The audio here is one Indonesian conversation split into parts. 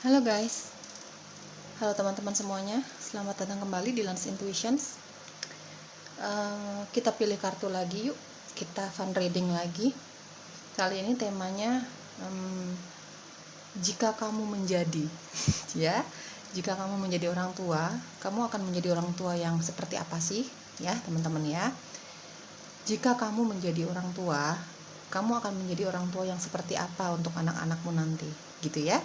Halo guys, halo teman-teman semuanya. Selamat datang kembali di Lance Intuitions. Kita pilih kartu lagi yuk. Kita fun reading lagi. Kali ini temanya jika kamu menjadi ya, jika kamu menjadi orang tua, kamu akan menjadi orang tua yang seperti apa sih ya teman-teman ya. Jika kamu menjadi orang tua, kamu akan menjadi orang tua yang seperti apa untuk anak-anakmu nanti, gitu ya.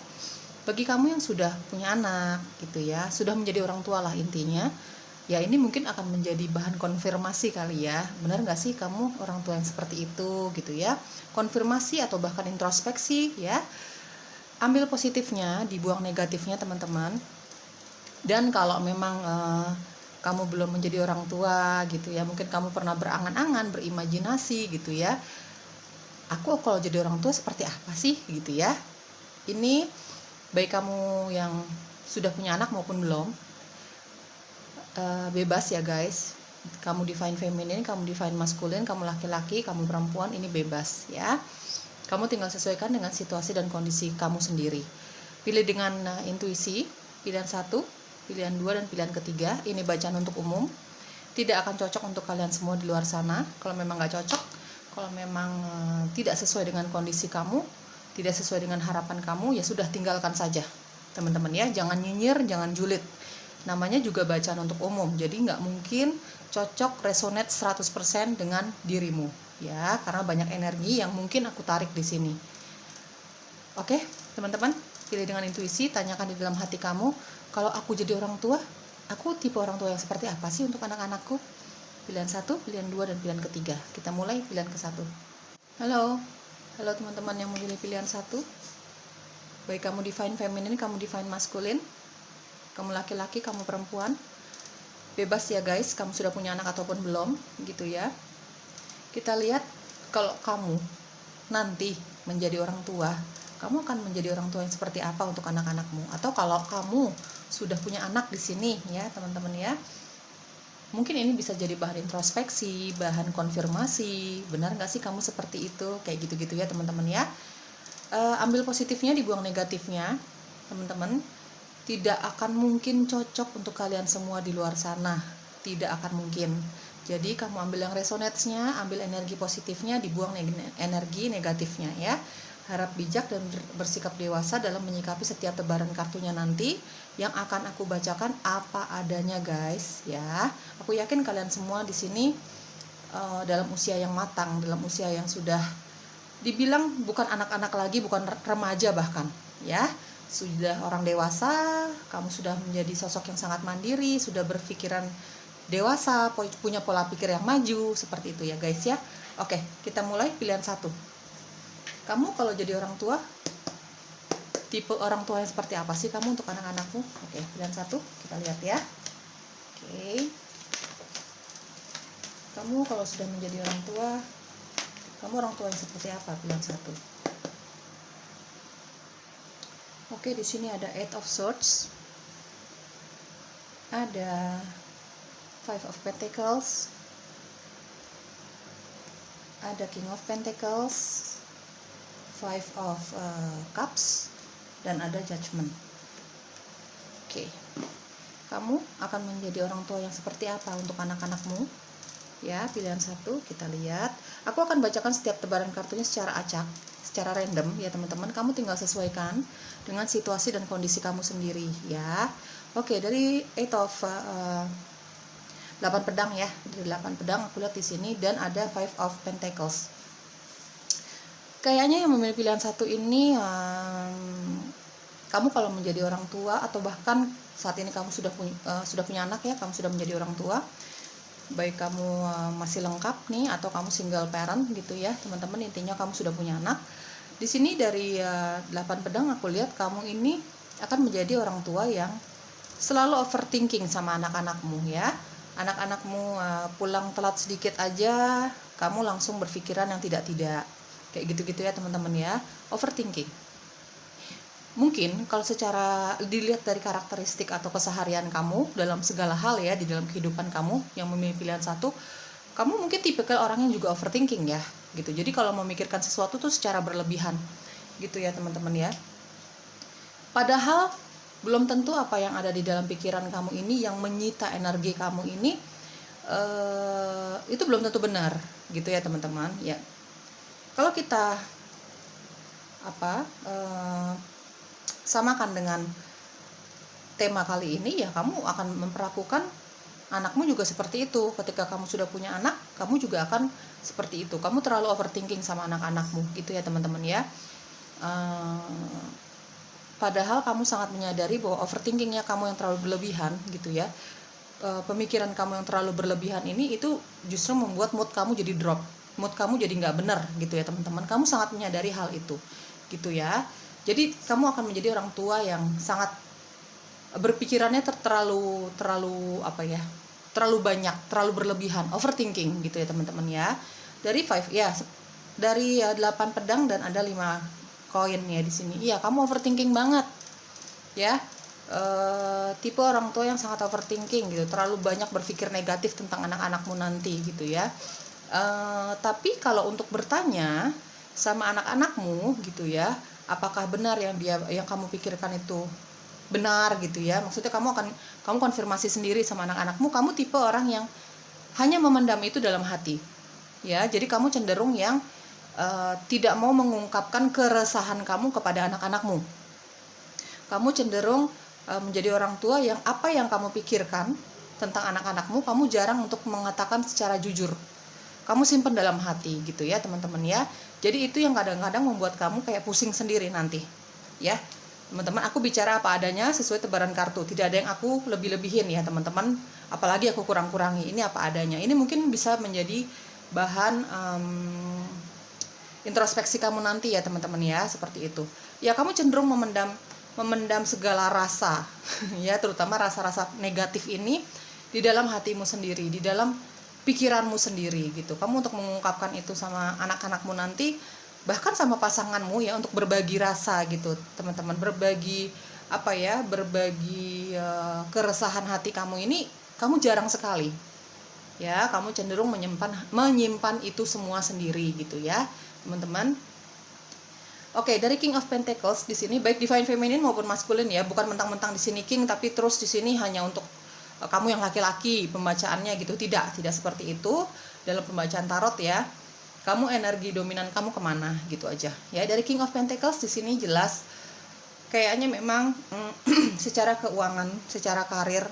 Bagi kamu yang sudah punya anak gitu ya, sudah menjadi orang tua lah intinya, ya ini mungkin akan menjadi bahan konfirmasi kali ya. Benar nggak sih kamu orang tua yang seperti itu gitu ya. Konfirmasi atau bahkan introspeksi ya. Ambil positifnya, dibuang negatifnya teman-teman. Dan kalau memang kamu belum menjadi orang tua gitu ya, mungkin kamu pernah berangan-angan, berimajinasi gitu ya, aku kalau jadi orang tua seperti apa sih gitu ya. Ini baik kamu yang sudah punya anak maupun belum, bebas ya guys. Kamu define feminin, kamu define maskulin, kamu laki-laki, kamu perempuan, ini bebas ya. Kamu tinggal sesuaikan dengan situasi dan kondisi kamu sendiri. Pilih dengan intuisi, pilihan 1, pilihan 2, dan pilihan ketiga. Ini bacaan untuk umum, tidak akan cocok untuk kalian semua di luar sana. Kalau memang nggak cocok, kalau memang tidak sesuai dengan kondisi kamu, tidak sesuai dengan harapan kamu, ya sudah tinggalkan saja teman-teman ya. Jangan nyinyir, jangan julid. Namanya juga bacaan untuk umum, jadi nggak mungkin cocok resonate 100% dengan dirimu ya, karena banyak energi yang mungkin aku tarik di sini. Oke teman-teman, pilih dengan intuisi, tanyakan di dalam hati kamu, kalau aku jadi orang tua, aku tipe orang tua yang seperti apa sih untuk anak-anakku. Pilihan 1, pilihan 2, dan pilihan ketiga. Kita mulai pilihan ke-1. Halo teman-teman yang memilih pilihan 1. Baik kamu define feminin, kamu define maskulin, kamu laki-laki, kamu perempuan, bebas ya guys, kamu sudah punya anak ataupun belum gitu ya. Kita lihat kalau kamu nanti menjadi orang tua, kamu akan menjadi orang tua yang seperti apa untuk anak-anakmu. Atau kalau kamu sudah punya anak di sini ya teman-teman ya, mungkin ini bisa jadi bahan introspeksi, bahan konfirmasi, benar nggak sih kamu seperti itu, kayak gitu-gitu ya teman-teman ya. Ambil positifnya, dibuang negatifnya teman-teman. Tidak akan mungkin cocok untuk kalian semua di luar sana, tidak akan mungkin. Jadi kamu ambil yang resonate-nya, ambil energi positifnya, dibuang energi negatifnya ya. Harap bijak dan bersikap dewasa dalam menyikapi setiap tebaran kartunya nanti yang akan aku bacakan apa adanya guys ya. Aku yakin kalian semua di sini dalam usia yang matang, dalam usia yang sudah dibilang bukan anak-anak lagi, bukan remaja bahkan ya. Sudah orang dewasa, kamu sudah menjadi sosok yang sangat mandiri, sudah berpikiran dewasa, punya pola pikir yang maju, seperti itu ya guys ya. Oke, kita mulai pilihan 1. Kamu kalau jadi orang tua, tipe orang tua yang seperti apa sih kamu untuk anak-anakmu? Oke, pilihan 1, kita lihat ya. Oke. Kamu kalau sudah menjadi orang tua, kamu orang tua yang seperti apa? Pilihan 1. Oke, di sini ada 8 of Swords, ada 5 of Pentacles, ada King of Pentacles, 5 of Cups, dan ada Judgment. Oke, kamu akan menjadi orang tua yang seperti apa untuk anak-anakmu? Ya, pilihan 1, kita lihat. Aku akan bacakan setiap tebaran kartunya secara acak, secara random ya teman-teman. Kamu tinggal sesuaikan dengan situasi dan kondisi kamu sendiri ya. Oke, dari 8 of 8 pedang ya. Dari 8 pedang aku lihat di sini, dan ada 5 of Pentacles. Kayaknya yang memilih pilihan 1 ini kamu kalau menjadi orang tua, atau bahkan saat ini kamu sudah punya anak ya, kamu sudah menjadi orang tua. Baik kamu masih lengkap nih atau kamu single parent gitu ya teman-teman, intinya kamu sudah punya anak. Di sini dari 8 pedang aku lihat kamu ini akan menjadi orang tua yang selalu overthinking sama anak-anakmu ya. Anak-anakmu pulang telat sedikit aja kamu langsung berpikiran yang tidak-tidak, kayak gitu-gitu ya teman-teman ya. Overthinking. Mungkin kalau secara dilihat dari karakteristik atau keseharian kamu dalam segala hal ya, di dalam kehidupan kamu yang memilih pilihan 1, kamu mungkin tipikal orang yang juga overthinking ya gitu. Jadi kalau memikirkan sesuatu tuh secara berlebihan gitu ya teman-teman ya. Padahal belum tentu apa yang ada di dalam pikiran kamu ini yang menyita energi kamu ini itu belum tentu benar, gitu ya teman-teman. Ya, kalau kita samakan dengan tema kali ini, ya kamu akan memperlakukan anakmu juga seperti itu. Ketika kamu sudah punya anak, kamu juga akan seperti itu. Kamu terlalu overthinking sama anak-anakmu, gitu ya teman-teman ya. Padahal kamu sangat menyadari bahwa overthinkingnya kamu yang terlalu berlebihan, gitu ya. Pemikiran kamu yang terlalu berlebihan ini itu justru membuat mood kamu jadi drop, mood kamu jadi nggak benar, gitu ya teman-teman. Kamu sangat menyadari hal itu, gitu ya. Jadi kamu akan menjadi orang tua yang sangat berpikirannya terlalu terlalu banyak, terlalu berlebihan, overthinking, gitu ya teman-teman ya. Dari 8 pedang dan ada 5 koin ya di sini. Iya, kamu overthinking banget ya. Tipe orang tua yang sangat overthinking gitu, terlalu banyak berpikir negatif tentang anak-anakmu nanti, gitu ya. Tapi kalau untuk bertanya sama anak-anakmu, gitu ya, apakah benar yang kamu pikirkan itu benar, gitu ya. Maksudnya kamu konfirmasi sendiri sama anak-anakmu. Kamu tipe orang yang hanya memendam itu dalam hati ya. Jadi kamu cenderung yang tidak mau mengungkapkan keresahan kamu kepada anak-anakmu. Kamu cenderung menjadi orang tua yang apa yang kamu pikirkan tentang anak-anakmu, kamu jarang untuk mengatakan secara jujur. Kamu simpan dalam hati, gitu ya teman-teman ya. Jadi itu yang kadang-kadang membuat kamu kayak pusing sendiri nanti ya. Teman-teman, aku bicara apa adanya sesuai tebaran kartu. Tidak ada yang aku lebih-lebihin ya teman-teman. Apalagi aku kurang-kurangi. Ini apa adanya. Ini mungkin bisa menjadi bahan introspeksi kamu nanti ya teman-teman ya. Seperti itu. Ya, kamu cenderung memendam segala rasa ya, terutama rasa-rasa negatif ini di dalam hatimu sendiri, di dalam pikiranmu sendiri gitu. Kamu untuk mengungkapkan itu sama anak-anakmu nanti, bahkan sama pasanganmu ya, untuk berbagi rasa gitu teman-teman, berbagi keresahan hati kamu ini kamu jarang sekali ya. Kamu cenderung menyimpan itu semua sendiri, gitu ya teman-teman. Oke, dari King of Pentacles di sini baik divine feminine maupun maskulin ya, bukan mentang-mentang di sini king tapi terus di sini hanya untuk kamu yang laki-laki pembacaannya gitu. Tidak seperti itu dalam pembacaan tarot ya. Kamu energi dominan kamu kemana, gitu aja ya. Dari King of Pentacles di sini jelas kayaknya memang secara keuangan, secara karir,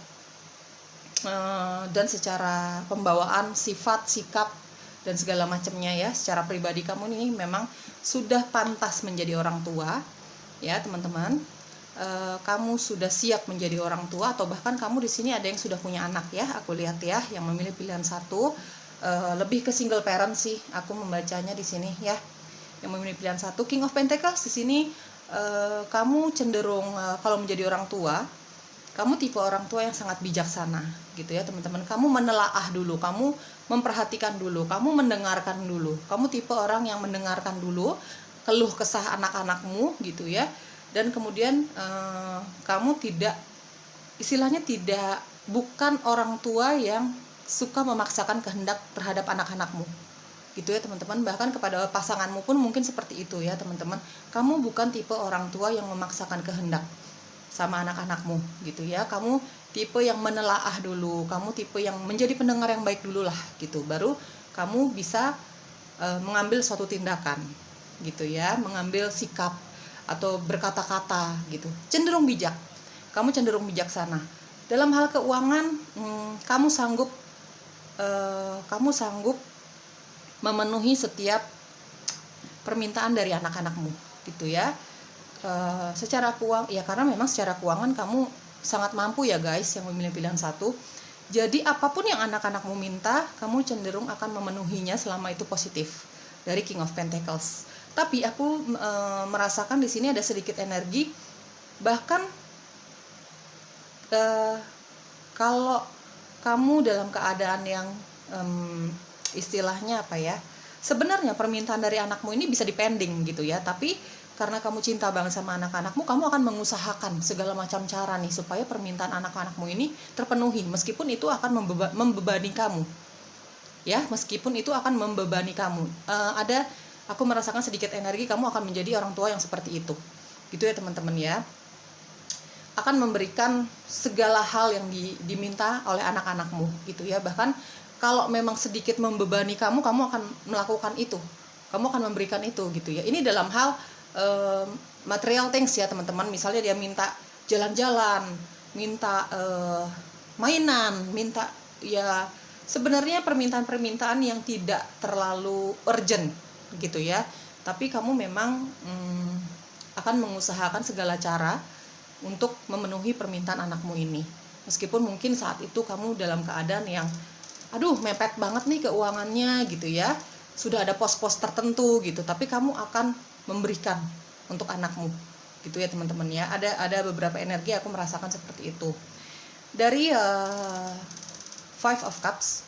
dan secara pembawaan sifat, sikap dan segala macamnya ya, secara pribadi kamu ini memang sudah pantas menjadi orang tua ya teman-teman. Kamu sudah siap menjadi orang tua, atau bahkan kamu di sini ada yang sudah punya anak ya. Aku lihat ya, yang memilih pilihan satu. Lebih ke single parent sih aku membacanya di sini ya, yang memilih pilihan satu. King of Pentacles di sini kamu cenderung kalau menjadi orang tua, kamu tipe orang tua yang sangat bijaksana gitu ya teman-teman. Kamu menelaah dulu, kamu memperhatikan dulu, kamu mendengarkan dulu. Kamu tipe orang yang mendengarkan dulu keluh kesah anak-anakmu gitu ya. Dan kemudian kamu bukan orang tua yang suka memaksakan kehendak terhadap anak-anakmu, gitu ya teman-teman. Bahkan kepada pasanganmu pun mungkin seperti itu ya teman-teman. Kamu bukan tipe orang tua yang memaksakan kehendak sama anak-anakmu, gitu ya. Kamu tipe yang menelaah dulu, kamu tipe yang menjadi pendengar yang baik dulu lah, gitu. Baru kamu bisa mengambil suatu tindakan, gitu ya, mengambil sikap atau berkata-kata, gitu. Cenderung bijak, kamu cenderung bijaksana. Dalam hal keuangan, kamu sanggup memenuhi setiap permintaan dari anak-anakmu, gitu ya. Secara keuangan ya, karena memang secara keuangan kamu sangat mampu ya guys, yang memilih pilihan satu. Jadi apapun yang anak-anakmu minta, kamu cenderung akan memenuhinya selama itu positif. Dari King of Pentacles. Tapi aku merasakan di sini ada sedikit energi, bahkan kalau kamu dalam keadaan yang istilahnya apa ya, sebenarnya permintaan dari anakmu ini bisa dipending gitu ya, tapi karena kamu cinta banget sama anak-anakmu, kamu akan mengusahakan segala macam cara nih supaya permintaan anak-anakmu ini terpenuhi, meskipun itu akan membebani kamu ya, meskipun itu akan membebani kamu. Aku merasakan sedikit energi kamu akan menjadi orang tua yang seperti itu, gitu ya teman-teman ya. akan memberikan segala hal yang diminta oleh anak-anakmu gitu ya. Bahkan kalau memang sedikit membebani kamu akan melakukan itu, kamu akan memberikan itu gitu ya. Ini dalam hal material things ya teman-teman. Misalnya dia minta jalan-jalan, minta mainan, minta ya sebenarnya permintaan-permintaan yang tidak terlalu urgent gitu ya. Tapi kamu memang akan mengusahakan segala cara untuk memenuhi permintaan anakmu ini. Meskipun mungkin saat itu kamu dalam keadaan yang aduh mepet banget nih keuangannya gitu ya. Sudah ada pos-pos tertentu gitu, tapi kamu akan memberikan untuk anakmu gitu ya teman-teman ya. Ada beberapa energi aku merasakan seperti itu. Dari Five of Cups.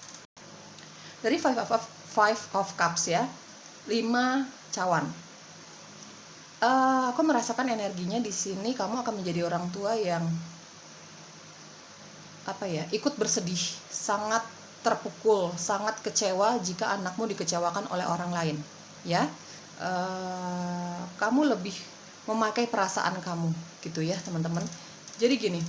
Dari Five of Cups ya. 5 cawan. Aku merasakan energinya di sini kamu akan menjadi orang tua yang ikut bersedih, sangat terpukul, sangat kecewa jika anakmu dikecewakan oleh orang lain ya. Kamu lebih memakai perasaan kamu gitu ya teman-teman. Jadi gini,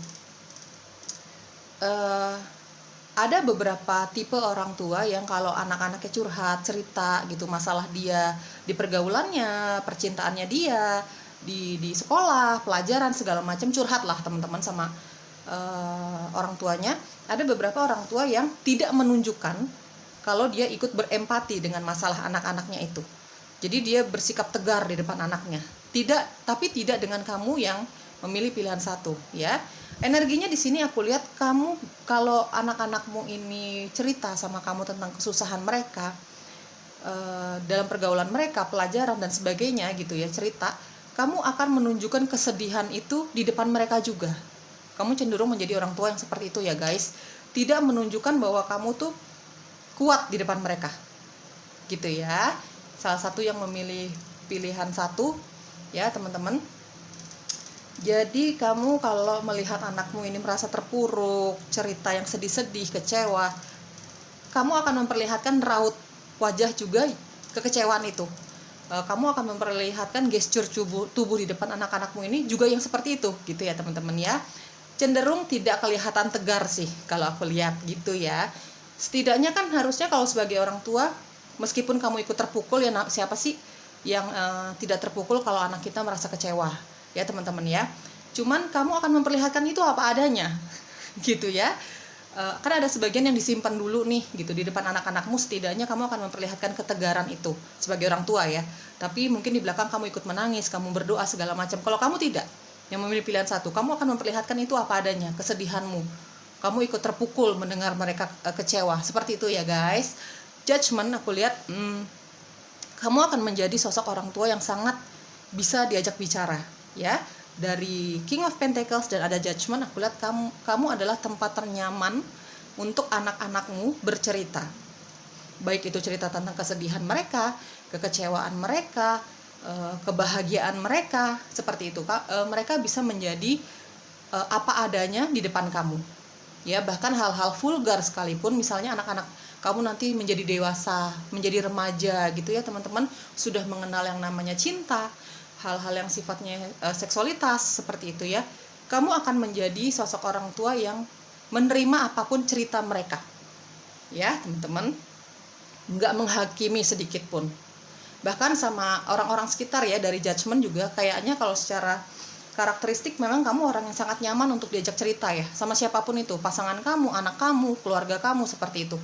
ada beberapa tipe orang tua yang kalau anak-anaknya curhat, cerita gitu masalah dia di pergaulannya, percintaannya dia, di sekolah, pelajaran segala macam, curhat lah teman-teman sama orang tuanya. Ada beberapa orang tua yang tidak menunjukkan kalau dia ikut berempati dengan masalah anak-anaknya itu. Jadi dia bersikap tegar di depan anaknya. Tapi tidak dengan kamu yang memilih pilihan satu, ya. Energinya di sini aku lihat kamu kalau anak-anakmu ini cerita sama kamu tentang kesusahan mereka dalam pergaulan mereka, pelajaran dan sebagainya gitu ya, cerita, kamu akan menunjukkan kesedihan itu di depan mereka juga. Kamu cenderung menjadi orang tua yang seperti itu ya guys. Tidak menunjukkan bahwa kamu tuh kuat di depan mereka. Gitu ya. Salah satu yang memilih pilihan satu ya teman-teman. Jadi kamu kalau melihat anakmu ini merasa terpuruk, cerita yang sedih-sedih, kecewa, kamu akan memperlihatkan raut wajah juga kekecewaan itu. Kamu akan memperlihatkan gesture tubuh di depan anak-anakmu ini juga yang seperti itu gitu ya teman-teman ya. Cenderung tidak kelihatan tegar sih kalau aku lihat gitu ya. Setidaknya kan harusnya kalau sebagai orang tua, meskipun kamu ikut terpukul ya, siapa sih yang tidak terpukul kalau anak kita merasa kecewa ya teman-teman ya. Cuman kamu akan memperlihatkan itu apa adanya gitu ya. Kan ada sebagian yang disimpan dulu nih gitu di depan anak-anakmu, setidaknya kamu akan memperlihatkan ketegaran itu sebagai orang tua ya. Tapi mungkin di belakang kamu ikut menangis, kamu berdoa segala macam. Kalau kamu tidak, yang memilih pilihan satu, kamu akan memperlihatkan itu apa adanya, kesedihanmu. Kamu ikut terpukul mendengar mereka kecewa, seperti itu ya guys. Judgment aku lihat kamu akan menjadi sosok orang tua yang sangat bisa diajak bicara ya. Dari King of Pentacles dan ada Judgment, aku lihat kamu adalah tempat ternyaman untuk anak-anakmu bercerita. Baik itu cerita tentang kesedihan mereka, kekecewaan mereka, kebahagiaan mereka, seperti itu. Mereka bisa menjadi apa adanya di depan kamu. Ya, bahkan hal-hal vulgar sekalipun, misalnya anak-anak kamu nanti menjadi dewasa, menjadi remaja gitu ya teman-teman, sudah mengenal yang namanya cinta, hal-hal yang sifatnya seksualitas seperti itu ya. Kamu akan menjadi sosok orang tua yang menerima apapun cerita mereka. Ya, teman-teman. Nggak menghakimi sedikit pun. Bahkan sama orang-orang sekitar ya, dari Judgment juga kayaknya kalau secara karakteristik memang kamu orang yang sangat nyaman untuk diajak cerita ya, sama siapapun itu, pasangan kamu, anak kamu, keluarga kamu, seperti itu.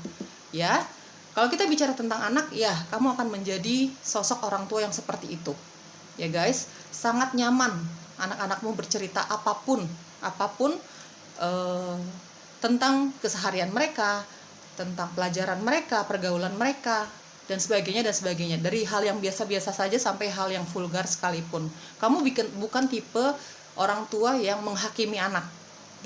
Ya. Kalau kita bicara tentang anak, ya, kamu akan menjadi sosok orang tua yang seperti itu. Ya guys, sangat nyaman anak-anakmu bercerita apapun tentang keseharian mereka, tentang pelajaran mereka, pergaulan mereka, dan sebagainya. Dari hal yang biasa-biasa saja sampai hal yang vulgar sekalipun. Kamu bukan tipe orang tua yang menghakimi anak,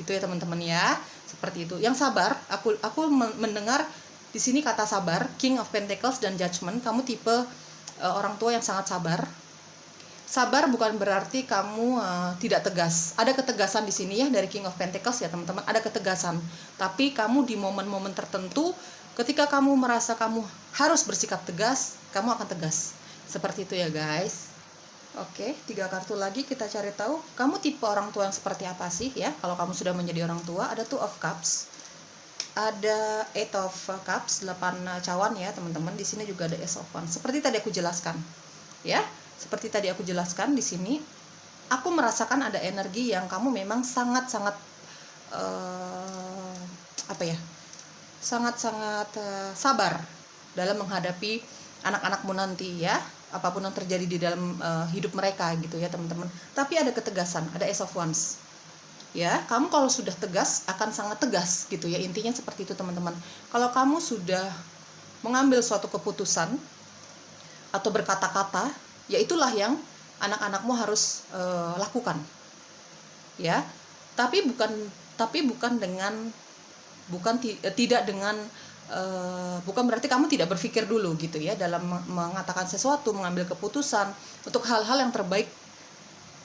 gitu ya teman-teman ya. Seperti itu. Yang sabar, aku mendengar di sini kata sabar, King of Pentacles dan Judgment. Kamu tipe orang tua yang sangat sabar. Sabar bukan berarti kamu tidak tegas. Ada ketegasan di sini ya dari King of Pentacles ya teman-teman. Ada ketegasan. Tapi kamu di momen-momen tertentu, ketika kamu merasa kamu harus bersikap tegas, kamu akan tegas. Seperti itu ya guys. Oke, 3 kartu lagi kita cari tahu kamu tipe orang tua yang seperti apa sih ya. Kalau kamu sudah menjadi orang tua, ada Two of Cups, ada Eight of Cups, 8 cawan ya teman-teman. Di sini juga ada Ace of Wands. Seperti tadi aku jelaskan, ya. Seperti tadi aku jelaskan di sini, aku merasakan ada energi yang kamu memang sangat-sangat sangat-sangat sabar dalam menghadapi anak-anakmu nanti ya, apapun yang terjadi di dalam hidup mereka gitu ya teman-teman. Tapi ada ketegasan, ada Ace of Wands ya. Kamu kalau sudah tegas akan sangat tegas gitu ya, intinya seperti itu teman-teman. Kalau kamu sudah mengambil suatu keputusan atau berkata-kata, ya itulah yang anak-anakmu harus lakukan ya. Tapi bukan berarti kamu tidak berpikir dulu gitu ya dalam mengatakan sesuatu, mengambil keputusan untuk hal-hal yang terbaik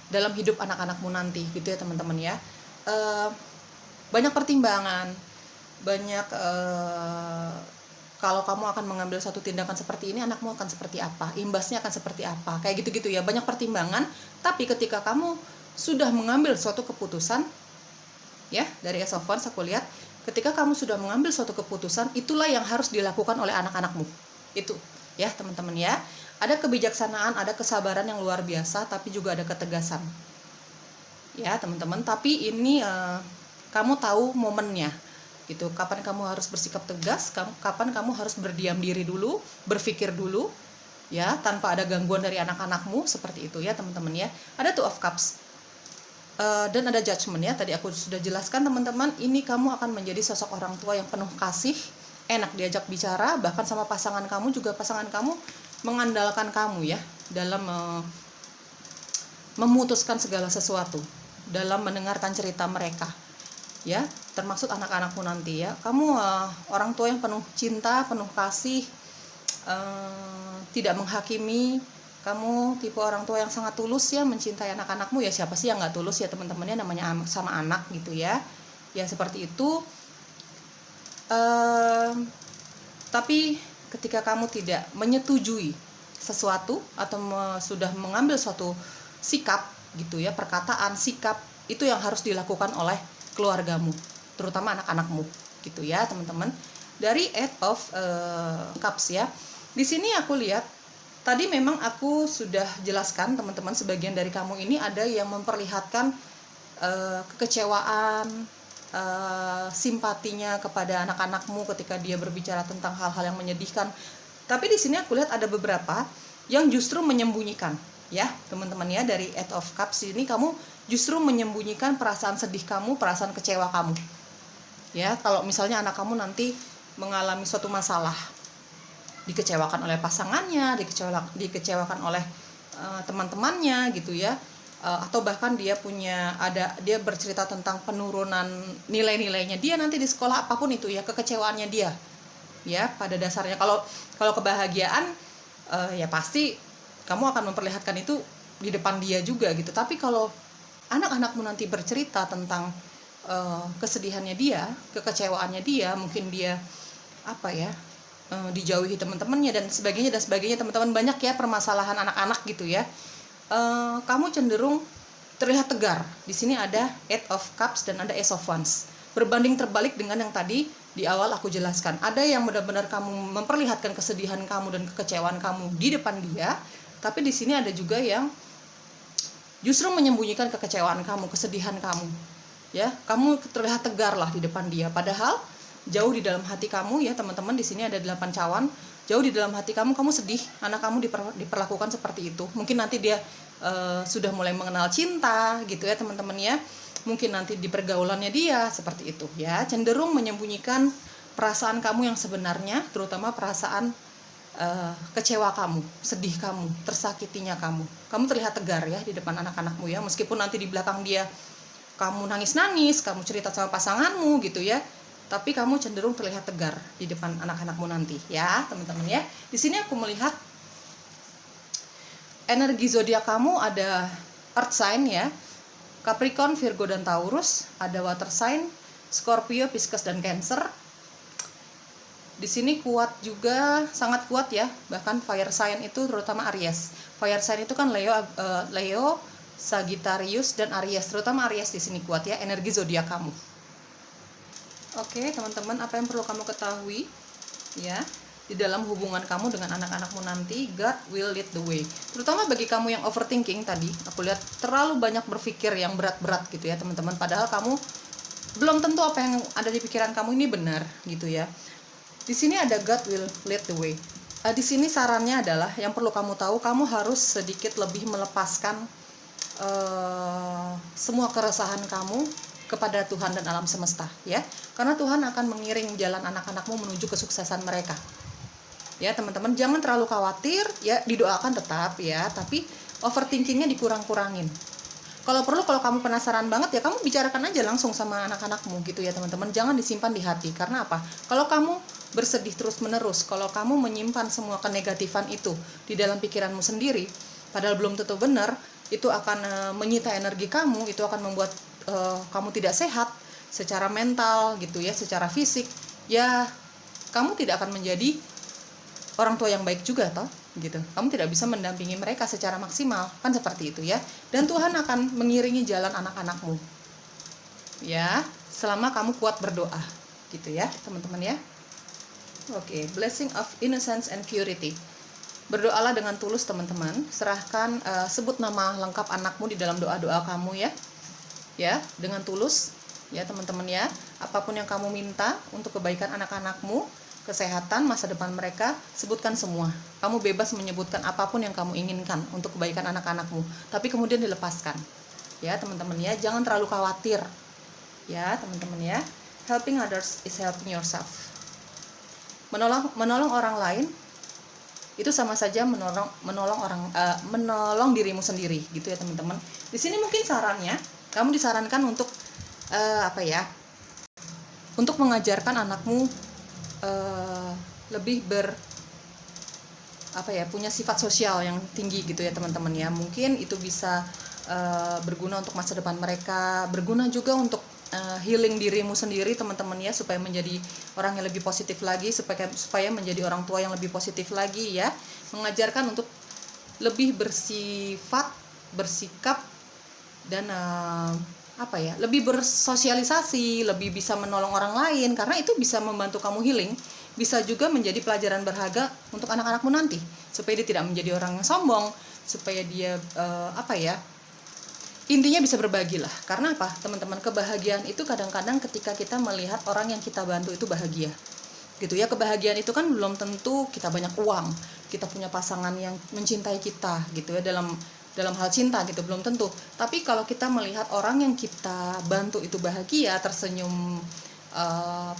dalam hidup anak-anakmu nanti gitu ya teman-teman ya. Banyak pertimbangan, banyak kalau kamu akan mengambil satu tindakan seperti ini, anakmu akan seperti apa, imbasnya akan seperti apa, kayak gitu-gitu ya, banyak pertimbangan. Tapi ketika kamu sudah mengambil suatu keputusan ya, dari Ace of Wands aku lihat, ketika kamu sudah mengambil suatu keputusan, itulah yang harus dilakukan oleh anak-anakmu. Itu ya teman-teman ya. Ada kebijaksanaan, ada kesabaran yang luar biasa, tapi juga ada ketegasan. Ya teman-teman, tapi ini kamu tahu momennya gitu. Kapan kamu harus bersikap tegas, kapan kamu harus berdiam diri dulu, berpikir dulu ya, tanpa ada gangguan dari anak-anakmu, seperti itu ya teman-teman ya. Ada Two of Cups. Dan ada judgment ya, tadi aku sudah jelaskan teman-teman. Ini kamu akan menjadi sosok orang tua yang penuh kasih, enak diajak bicara, bahkan sama pasangan kamu juga. Pasangan kamu mengandalkan kamu ya dalam memutuskan segala sesuatu, dalam mendengarkan cerita mereka ya, termasuk anak-anakmu nanti ya. Kamu orang tua yang penuh cinta, penuh kasih, tidak menghakimi. Kamu tipe orang tua yang sangat tulus ya, mencintai anak-anakmu ya. Siapa sih yang nggak tulus ya teman-temannya, namanya sama anak gitu ya. Ya seperti itu. Tapi ketika kamu tidak menyetujui sesuatu atau sudah mengambil suatu sikap gitu ya, perkataan, sikap, itu yang harus dilakukan oleh keluargamu, terutama anak-anakmu gitu ya teman-teman. Dari Eight of Cups ya. Di sini aku lihat tadi memang aku sudah jelaskan teman-teman, sebagian dari kamu ini ada yang memperlihatkan kekecewaan, simpatinya kepada anak-anakmu ketika dia berbicara tentang hal-hal yang menyedihkan. Tapi di sini aku lihat ada beberapa yang justru menyembunyikan ya teman-teman ya. Dari Eight of Cups ini kamu justru menyembunyikan perasaan sedih kamu, perasaan kecewa kamu ya. Kalau misalnya anak kamu nanti mengalami suatu masalah, dikecewakan oleh pasangannya, dikecewakan oleh teman-temannya gitu ya, atau bahkan dia bercerita tentang penurunan nilai-nilainya dia nanti di sekolah, apapun itu ya, kekecewaannya dia ya. Pada dasarnya kalau kebahagiaan ya pasti kamu akan memperlihatkan itu di depan dia juga gitu. Tapi kalau anak-anakmu nanti bercerita tentang kesedihannya dia, kekecewaannya dia, mungkin dia dijauhi teman-temannya dan sebagainya teman-teman. Banyak ya permasalahan anak-anak gitu ya. Kamu cenderung terlihat tegar. Di sini ada Eight of Cups dan ada Ace of Wands. Berbanding terbalik dengan yang tadi di awal aku jelaskan. Ada yang benar-benar kamu memperlihatkan kesedihan kamu dan kekecewaan kamu di depan dia, tapi di sini ada juga yang justru menyembunyikan kekecewaan kamu, kesedihan kamu. Ya, kamu terlihat tegar lah di depan dia, padahal jauh di dalam hati kamu ya teman-teman. Di sini ada 8 cawan. Jauh di dalam hati kamu sedih anak kamu diperlakukan seperti itu. Mungkin nanti dia sudah mulai mengenal cinta gitu ya teman-teman ya. Mungkin nanti di pergaulannya dia seperti itu ya. Cenderung menyembunyikan perasaan kamu yang sebenarnya, terutama perasaan kecewa kamu, sedih kamu, tersakitinya kamu. Kamu terlihat tegar ya di depan anak-anakmu ya. Meskipun nanti di belakang dia kamu nangis-nangis, kamu cerita sama pasanganmu gitu ya, tapi kamu cenderung terlihat tegar di depan anak-anakmu nanti ya teman-teman ya. Di sini aku melihat energi zodiak kamu ada Earth sign ya, Capricorn, Virgo dan Taurus. Ada Water sign, Scorpio, Pisces dan Cancer. Di sini kuat juga, sangat kuat ya. Bahkan fire sign itu terutama Aries. Fire sign itu kan Leo, Sagittarius dan Aries. Terutama Aries di sini kuat ya, energi zodiak kamu. Oke, teman-teman, apa yang perlu kamu ketahui ya? Di dalam hubungan kamu dengan anak-anakmu nanti, God will lead the way. Terutama bagi kamu yang overthinking tadi, aku lihat terlalu banyak berpikir yang berat-berat gitu ya, teman-teman. Padahal kamu belum tentu apa yang ada di pikiran kamu ini benar gitu ya. Di sini ada God will lead the way. Di sini sarannya adalah yang perlu kamu tahu, kamu harus sedikit lebih melepaskan semua keresahan kamu kepada Tuhan dan alam semesta ya. Karena Tuhan akan mengiring jalan anak-anakmu menuju kesuksesan mereka. Ya, teman-teman, jangan terlalu khawatir ya, didoakan tetap ya, tapi overthinkingnya dikurang-kurangin. Kalau perlu, kalau kamu penasaran banget ya, kamu bicarakan aja langsung sama anak-anakmu gitu ya, teman-teman. Jangan disimpan di hati. Karena apa? Kalau kamu bersedih terus-menerus, kalau kamu menyimpan semua kenegatifan itu di dalam pikiranmu sendiri, padahal belum tentu benar, itu akan menyita energi kamu, itu akan membuat kamu tidak sehat secara mental gitu ya, secara fisik. Ya, kamu tidak akan menjadi orang tua yang baik juga toh gitu. Kamu tidak bisa mendampingi mereka secara maksimal, kan seperti itu ya. Dan Tuhan akan mengiringi jalan anak-anakmu ya, selama kamu kuat berdoa gitu ya, teman-teman ya. Oke, blessing of innocence and purity. Berdoalah dengan tulus, teman-teman. Serahkan, sebut nama lengkap anakmu di dalam doa-doa kamu ya. Ya, dengan tulus ya, teman-teman ya. Apapun yang kamu minta untuk kebaikan anak-anakmu, kesehatan, masa depan mereka, sebutkan semua. Kamu bebas menyebutkan apapun yang kamu inginkan untuk kebaikan anak-anakmu, tapi kemudian dilepaskan. Ya, teman-teman ya, jangan terlalu khawatir. Ya, teman-teman ya. Helping others is helping yourself. Menolong orang lain itu sama saja menolong dirimu sendiri gitu ya, teman-teman. Di sini mungkin sarannya, kamu disarankan untuk untuk mengajarkan anakmu lebih punya sifat sosial yang tinggi gitu ya, teman-teman ya. Mungkin itu bisa berguna untuk masa depan mereka, berguna juga untuk healing dirimu sendiri, teman-teman ya, supaya menjadi orang yang lebih positif lagi, supaya menjadi orang tua yang lebih positif lagi ya. Mengajarkan untuk lebih bersikap dan lebih bersosialisasi, lebih bisa menolong orang lain, karena itu bisa membantu kamu healing. Bisa juga menjadi pelajaran berharga untuk anak-anakmu nanti, supaya dia tidak menjadi orang yang sombong, supaya dia intinya bisa berbagi lah. Karena apa, teman-teman? Kebahagiaan itu kadang-kadang ketika kita melihat orang yang kita bantu itu bahagia gitu ya. Kebahagiaan itu kan belum tentu kita banyak uang, kita punya pasangan yang mencintai kita gitu ya, dalam hal cinta gitu, belum tentu. Tapi kalau kita melihat orang yang kita bantu itu bahagia, tersenyum,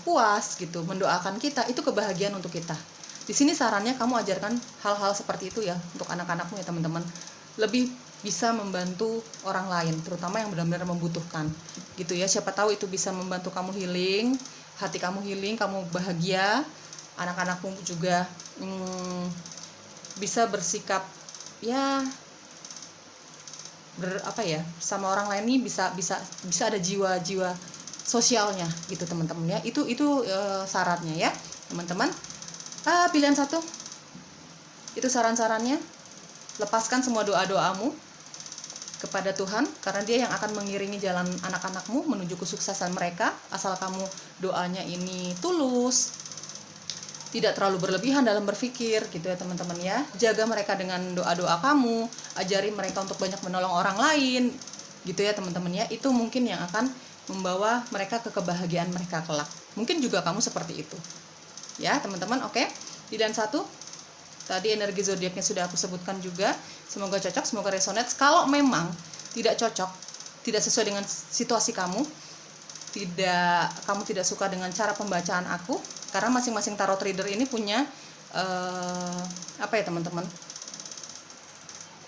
puas gitu, mendoakan kita, itu kebahagiaan untuk kita. Di sini sarannya kamu ajarkan hal-hal seperti itu ya untuk anak-anakmu ya, teman-teman. Lebih bisa membantu orang lain, terutama yang benar-benar membutuhkan gitu ya. Siapa tahu itu bisa membantu kamu healing, hati kamu healing, kamu bahagia, anak-anakmu juga bisa bersikap ya sama orang lain ini, bisa ada jiwa sosialnya gitu, teman-teman ya. Itu sarannya ya, teman-teman. Pilihan 1 itu saran-sarannya. Lepaskan semua doa-doamu kepada Tuhan, karena Dia yang akan mengiringi jalan anak-anakmu menuju kesuksesan mereka, asal kamu doanya ini tulus, tidak terlalu berlebihan dalam berpikir gitu ya, teman-teman ya. Jaga mereka dengan doa-doa kamu, ajari mereka untuk banyak menolong orang lain gitu ya, teman-teman ya. Itu mungkin yang akan membawa mereka ke kebahagiaan mereka kelak. Mungkin juga kamu seperti itu ya, teman-teman. Oke, pilihan 1 tadi energi zodiaknya sudah aku sebutkan juga. Semoga cocok, semoga resonate. Kalau memang tidak cocok, tidak sesuai dengan situasi kamu, kamu tidak suka dengan cara pembacaan aku, karena masing-masing tarot reader ini punya teman-teman,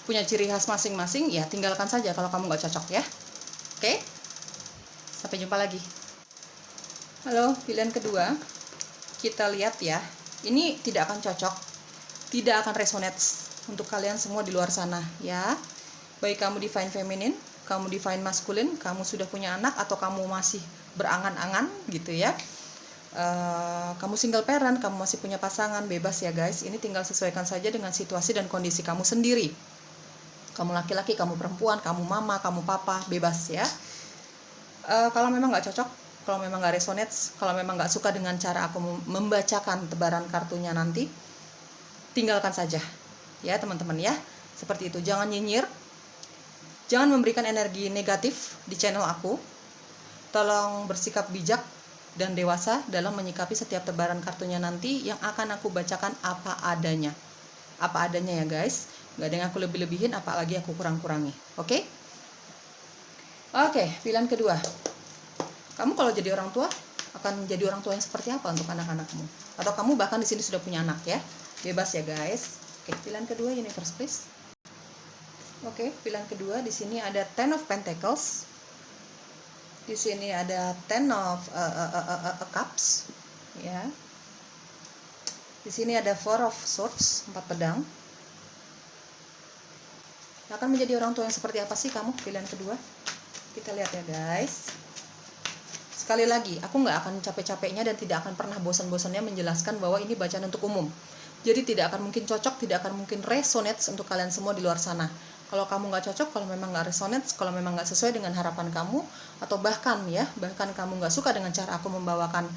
punya ciri khas masing-masing ya. Tinggalkan saja kalau kamu nggak cocok ya. Oke, sampai jumpa lagi. Halo, pilihan kedua, kita lihat ya. Ini tidak akan cocok, tidak akan resonate untuk kalian semua di luar sana ya. Baik kamu divine feminine, kamu divine masculine, kamu sudah punya anak, atau kamu masih berangan-angan gitu ya. kamu single parent, kamu masih punya pasangan, bebas ya guys. Ini tinggal sesuaikan saja dengan situasi dan kondisi kamu sendiri. Kamu laki-laki, kamu perempuan, kamu mama, kamu papa, bebas ya. Kalau memang nggak cocok, kalau memang nggak resonate, kalau memang nggak suka dengan cara aku membacakan tebaran kartunya nanti, tinggalkan saja ya teman-teman ya. Seperti itu, jangan nyinyir, jangan memberikan energi negatif di channel aku. Tolong bersikap bijak dan dewasa dalam menyikapi setiap tebaran kartunya nanti yang akan aku bacakan apa adanya ya guys. Nggak ada yang aku lebih-lebihin, apalagi aku kurang-kurangi. Oke? Oke, pilihan kedua. Kamu kalau jadi orang tua akan menjadi orang tua yang seperti apa untuk anak-anakmu? Atau kamu bahkan di sini sudah punya anak ya? Bebas ya guys. Oke, pilihan kedua, universe please. Oke, pilihan kedua di sini ada Ten of Pentacles. Di sini ada Ten of Cups, ya. Di sini ada Four of Swords, 4 pedang. Akan menjadi orang tua yang seperti apa sih kamu? Pilihan kedua. Kita lihat ya guys. Sekali lagi, aku nggak akan capek-capeknya dan tidak akan pernah bosan-bosannya menjelaskan bahwa ini bacaan untuk umum. Jadi tidak akan mungkin cocok, tidak akan mungkin resonate untuk kalian semua di luar sana. Kalau kamu nggak cocok, kalau memang nggak resonate, kalau memang nggak sesuai dengan harapan kamu, atau bahkan kamu nggak suka dengan cara aku membawakan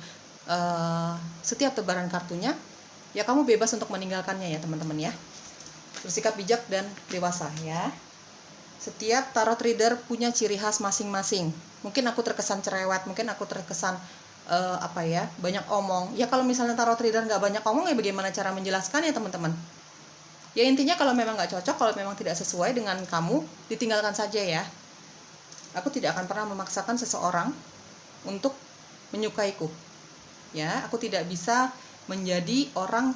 setiap tebaran kartunya, ya kamu bebas untuk meninggalkannya ya teman-teman ya. Bersikap bijak dan dewasa ya. Setiap tarot reader punya ciri khas masing-masing. Mungkin aku terkesan cerewet, mungkin aku terkesan banyak omong. Ya kalau misalnya tarot reader nggak banyak omong, ya bagaimana cara menjelaskan ya teman-teman? Ya intinya kalau memang nggak cocok, kalau memang tidak sesuai dengan kamu, ditinggalkan saja ya. Aku tidak akan pernah memaksakan seseorang untuk menyukaiku. Ya, aku tidak bisa menjadi orang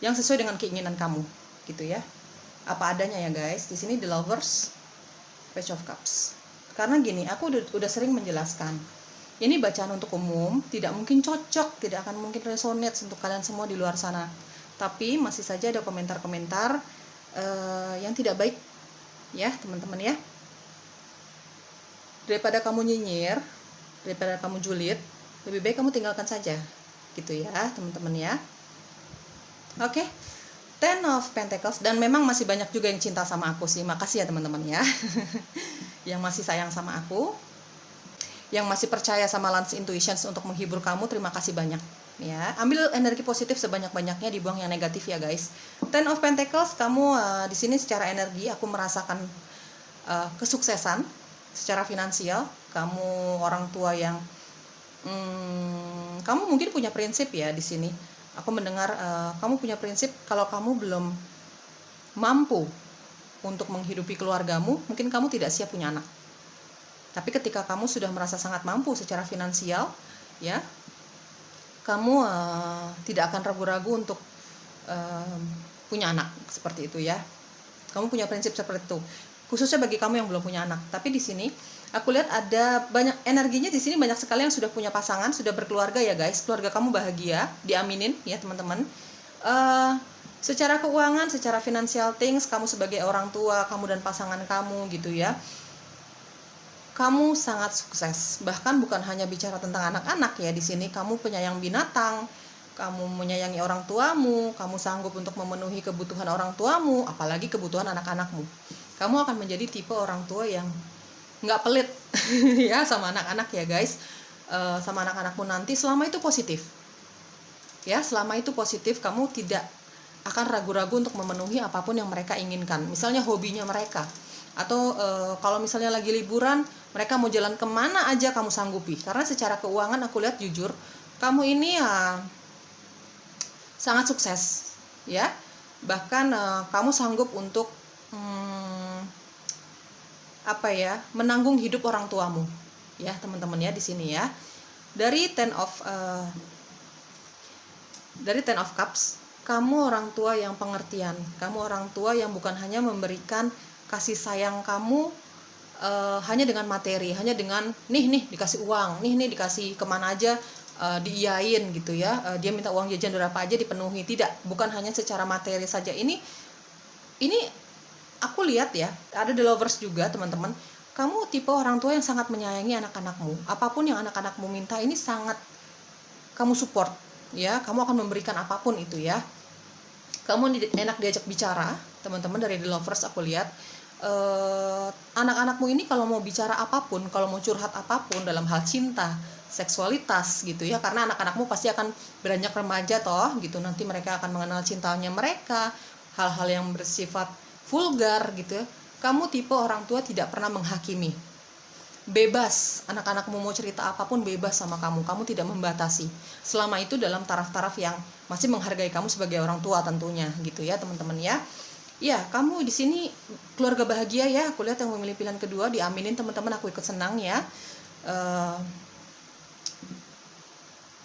yang sesuai dengan keinginan kamu, gitu ya. Apa adanya ya guys. Di sini The Lovers, Page of Cups. Karena gini, aku udah sering menjelaskan. Ini bacaan untuk umum, tidak mungkin cocok, tidak akan mungkin resonate untuk kalian semua di luar sana. Tapi masih saja ada komentar-komentar yang tidak baik ya teman-teman ya. Daripada kamu nyinyir, daripada kamu julid, lebih baik kamu tinggalkan saja gitu ya teman-teman ya. Oke, Ten of Pentacles. Dan memang masih banyak juga yang cinta sama aku sih. Makasih ya teman-teman ya. Yang masih sayang sama aku, yang masih percaya sama Lance Intuitions untuk menghibur kamu, terima kasih banyak ya. Ambil energi positif sebanyak-banyaknya, dibuang yang negatif ya guys. Ten of Pentacles, kamu di sini secara energi aku merasakan kesuksesan secara finansial. Kamu orang tua yang kamu mungkin punya prinsip ya di sini. Aku mendengar kamu punya prinsip kalau kamu belum mampu untuk menghidupi keluargamu, mungkin kamu tidak siap punya anak. Tapi ketika kamu sudah merasa sangat mampu secara finansial, ya, kamu tidak akan ragu-ragu untuk punya anak seperti itu ya. Kamu punya prinsip seperti itu. Khususnya bagi kamu yang belum punya anak. Tapi di sini aku lihat ada banyak energinya di sini, banyak sekali yang sudah punya pasangan, sudah berkeluarga ya guys. Keluarga kamu bahagia, diaminin ya teman-teman. Secara keuangan, secara financial things, kamu sebagai orang tua, kamu dan pasangan kamu gitu ya, kamu sangat sukses. Bahkan bukan hanya bicara tentang anak-anak ya, di sini kamu penyayang binatang, kamu menyayangi orang tuamu, kamu sanggup untuk memenuhi kebutuhan orang tuamu, apalagi kebutuhan anak-anakmu. Kamu akan menjadi tipe orang tua yang nggak pelit ya sama anak-anak ya guys. Sama anak-anakmu nanti, selama itu positif ya, selama itu positif, kamu tidak akan ragu-ragu untuk memenuhi apapun yang mereka inginkan. Misalnya hobinya mereka, atau kalau misalnya lagi liburan, mereka mau jalan kemana aja kamu sanggupi. Karena secara keuangan aku lihat jujur, kamu ini sangat sukses ya. Bahkan kamu sanggup untuk menanggung hidup orang tuamu ya teman-teman ya di sini ya. Dari Ten of Cups, kamu orang tua yang pengertian, kamu orang tua yang bukan hanya memberikan kasih sayang kamu hanya dengan materi, hanya dengan nih dikasih uang, nih dikasih kemana aja diiyain gitu ya. Dia minta uang jajan berapa aja dipenuhi, tidak, bukan hanya secara materi saja. Ini aku lihat ya, ada The Lovers juga teman-teman. Kamu tipe orang tua yang sangat menyayangi anak-anakmu. Apapun yang anak-anakmu minta ini sangat kamu support, ya, kamu akan memberikan apapun itu ya. Kamu enak diajak bicara, teman-teman dari The Lovers aku lihat. Anak-anakmu ini kalau mau bicara apapun, kalau mau curhat apapun dalam hal cinta, seksualitas gitu ya, karena anak-anakmu pasti akan beranjak remaja toh gitu, nanti mereka akan mengenal cintanya mereka, hal-hal yang bersifat vulgar gitu ya. Kamu tipe orang tua tidak pernah menghakimi, bebas, anak-anakmu mau cerita apapun bebas sama kamu tidak membatasi, selama itu dalam taraf-taraf yang masih menghargai kamu sebagai orang tua tentunya gitu ya teman-teman ya. Ya, kamu di sini keluarga bahagia ya. Aku lihat yang memilih pilihan kedua, diaminin teman-teman, aku ikut senang ya.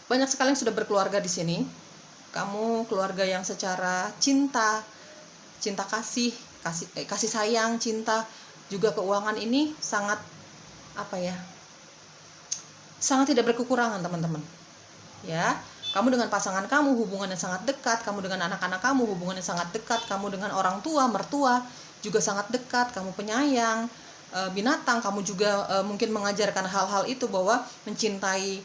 Banyak sekali yang sudah berkeluarga di sini. Kamu keluarga yang secara cinta kasih sayang, cinta, juga keuangan ini sangat sangat tidak berkekurangan teman-teman. Ya. Kamu dengan pasangan kamu hubungannya sangat dekat, kamu dengan anak-anak kamu hubungannya sangat dekat, kamu dengan orang tua, mertua juga sangat dekat, kamu penyayang, binatang, kamu juga mungkin mengajarkan hal-hal itu, bahwa mencintai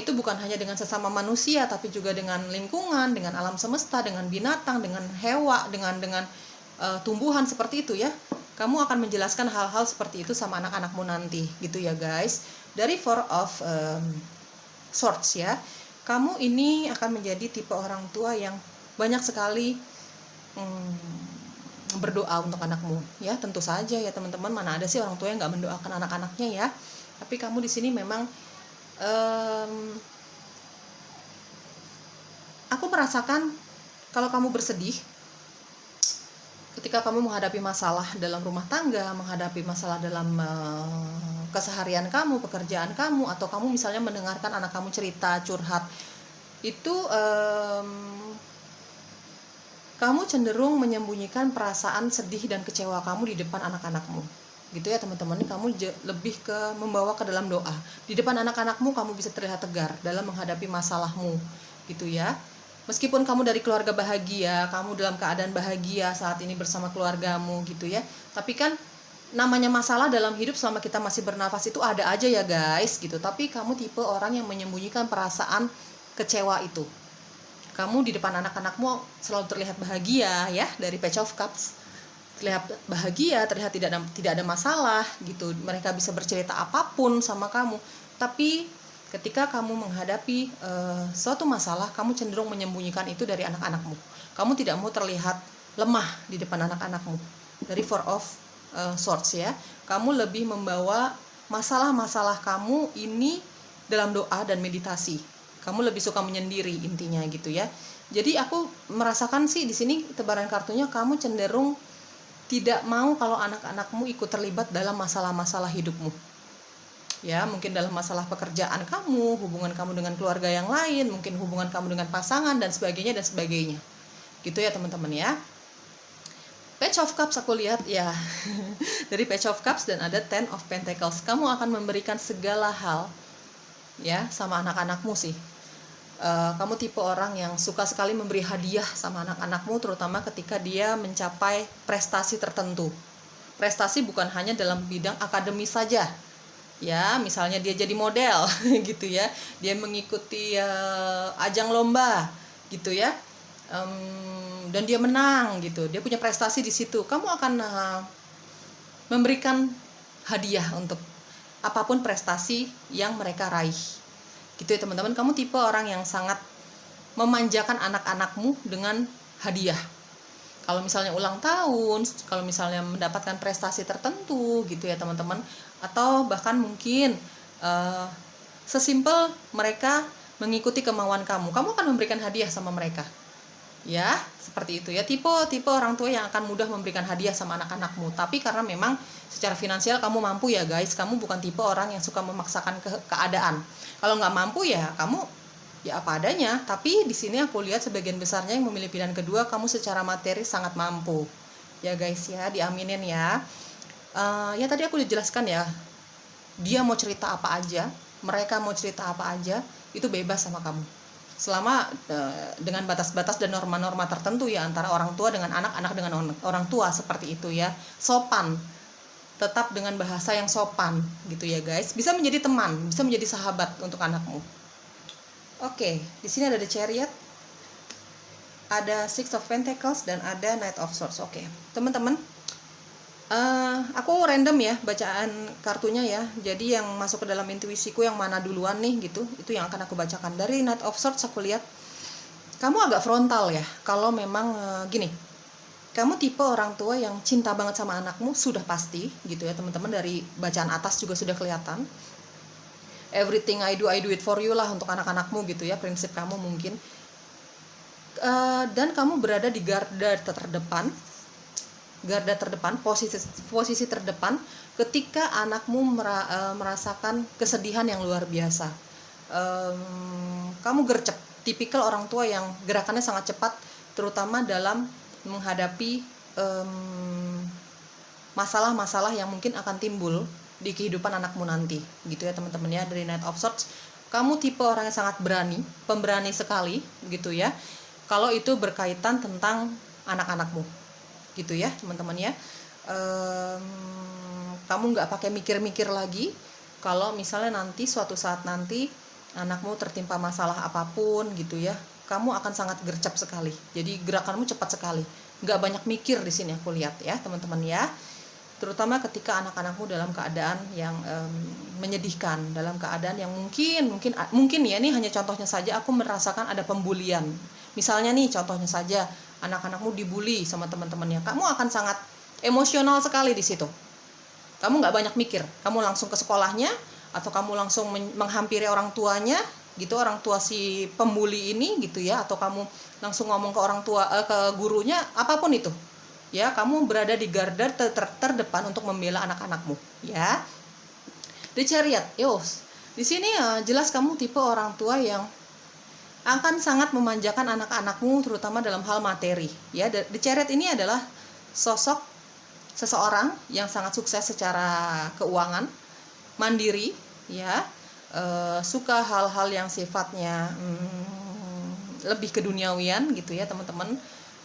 itu bukan hanya dengan sesama manusia, tapi juga dengan lingkungan, dengan alam semesta, dengan binatang, dengan hewan, dengan tumbuhan seperti itu ya. Kamu akan menjelaskan hal-hal seperti itu sama anak-anakmu nanti gitu ya guys. Dari Four of Swords ya. Kamu ini akan menjadi tipe orang tua yang banyak sekali berdoa untuk anakmu ya. Tentu saja ya teman-teman, mana ada sih orang tua yang nggak mendoakan anak-anaknya ya. Tapi kamu di sini memang aku merasakan kalau kamu bersedih ketika kamu menghadapi masalah dalam rumah tangga, menghadapi masalah dalam keseharian kamu, pekerjaan kamu, atau kamu misalnya mendengarkan anak kamu cerita, curhat, itu kamu cenderung menyembunyikan perasaan sedih dan kecewa kamu di depan anak-anakmu gitu ya teman-teman. Kamu lebih ke membawa ke dalam doa. Di depan anak-anakmu kamu bisa terlihat tegar dalam menghadapi masalahmu gitu ya. Meskipun kamu dari keluarga bahagia, kamu dalam keadaan bahagia saat ini bersama keluargamu gitu ya, tapi kan namanya masalah dalam hidup selama kita masih bernafas itu ada aja ya guys gitu. Tapi kamu tipe orang yang menyembunyikan perasaan kecewa itu. Kamu di depan anak-anakmu selalu terlihat bahagia ya, dari Page of Cups terlihat bahagia, terlihat tidak ada masalah gitu. Mereka bisa bercerita apapun sama kamu. Tapi ketika kamu menghadapi suatu masalah, kamu cenderung menyembunyikan itu dari anak-anakmu. Kamu tidak mau terlihat lemah di depan anak-anakmu. Dari Four of Swords ya, kamu lebih membawa masalah-masalah kamu ini dalam doa dan meditasi. Kamu lebih suka menyendiri intinya gitu ya. Jadi aku merasakan sih di sini tebaran kartunya kamu cenderung tidak mau kalau anak-anakmu ikut terlibat dalam masalah-masalah hidupmu. Ya, mungkin dalam masalah pekerjaan kamu, hubungan kamu dengan keluarga yang lain, mungkin hubungan kamu dengan pasangan dan sebagainya. Gitu ya teman-teman ya. Page of Cups aku lihat ya. Dari Page of Cups dan ada Ten of Pentacles. Kamu akan memberikan segala hal ya sama anak-anakmu sih. Kamu tipe orang yang suka sekali memberi hadiah sama anak-anakmu, terutama ketika dia mencapai prestasi tertentu. Prestasi bukan hanya dalam bidang akademis saja. Ya, misalnya dia jadi model gitu ya. Dia mengikuti ajang lomba gitu ya. Dan dia menang gitu, dia punya prestasi di situ. Kamu akan memberikan hadiah untuk apapun prestasi yang mereka raih gitu ya teman-teman. Kamu tipe orang yang sangat memanjakan anak-anakmu dengan hadiah. Kalau misalnya ulang tahun, kalau misalnya mendapatkan prestasi tertentu gitu ya teman-teman, atau bahkan mungkin sesimpel mereka mengikuti kemauan kamu akan memberikan hadiah sama mereka. Ya, seperti itu ya, tipe orang tua yang akan mudah memberikan hadiah sama anak-anakmu. Tapi karena memang secara finansial kamu mampu ya guys, kamu bukan tipe orang yang suka memaksakan keadaan. Kalau nggak mampu ya kamu ya apa adanya. Tapi di sini aku lihat sebagian besarnya yang memilih pilihan kedua, kamu secara materi sangat mampu ya guys ya, diaminin ya. Ya tadi aku udah jelaskan ya, dia mau cerita apa aja, mereka mau cerita apa aja, itu bebas sama kamu. Selama dengan batas-batas dan norma-norma tertentu ya, antara orang tua dengan anak dengan orang tua seperti itu ya. Sopan, tetap dengan bahasa yang sopan gitu ya guys. Bisa menjadi teman, bisa menjadi sahabat untuk anakmu. Oke, di sini ada The Chariot, ada Six of Pentacles, dan ada Knight of Swords. Oke, teman-teman, aku random ya bacaan kartunya ya. Jadi yang masuk ke dalam intuisiku yang mana duluan nih gitu, itu yang akan aku bacakan. Dari Knight of Swords aku lihat kamu agak frontal ya. Kalau memang gini, kamu tipe orang tua yang cinta banget sama anakmu, sudah pasti gitu ya teman-teman. Dari bacaan atas juga sudah kelihatan. Everything I do it for you lah untuk anak-anakmu gitu ya, prinsip kamu mungkin. Dan kamu berada di garda terdepan, posisi terdepan ketika anakmu merasakan kesedihan yang luar biasa. Kamu gercep, tipikal orang tua yang gerakannya sangat cepat, terutama dalam menghadapi masalah-masalah yang mungkin akan timbul di kehidupan anakmu nanti gitu ya teman-teman ya. Dari Knight of Swords, kamu tipe orang yang sangat berani, pemberani sekali gitu ya, kalau itu berkaitan tentang anak-anakmu gitu ya teman-teman ya. Kamu nggak pakai mikir-mikir lagi kalau misalnya nanti suatu saat nanti anakmu tertimpa masalah apapun gitu ya, kamu akan sangat gercep sekali. Jadi gerakanmu cepat sekali, nggak banyak mikir di sini aku lihat ya teman-teman ya. Terutama ketika anak-anakmu dalam keadaan yang menyedihkan, dalam keadaan yang mungkin ya, ini hanya contohnya saja, aku merasakan ada pembulian. Misalnya nih contohnya saja, anak-anakmu dibully sama teman-temannya, kamu akan sangat emosional sekali di situ. Kamu nggak banyak mikir, kamu langsung ke sekolahnya atau kamu langsung menghampiri orang tuanya gitu, orang tua si pembuli ini gitu ya, atau kamu langsung ngomong ke orang tua, ke gurunya, apapun itu ya. Kamu berada di garda terdepan untuk membela anak-anakmu ya. The Chariot, di sini jelas kamu tipe orang tua yang akan sangat memanjakan anak-anakmu, terutama dalam hal materi ya. The Chariot ini adalah sosok seseorang yang sangat sukses secara keuangan, mandiri ya, suka hal-hal yang sifatnya lebih keduniawian gitu ya teman-teman.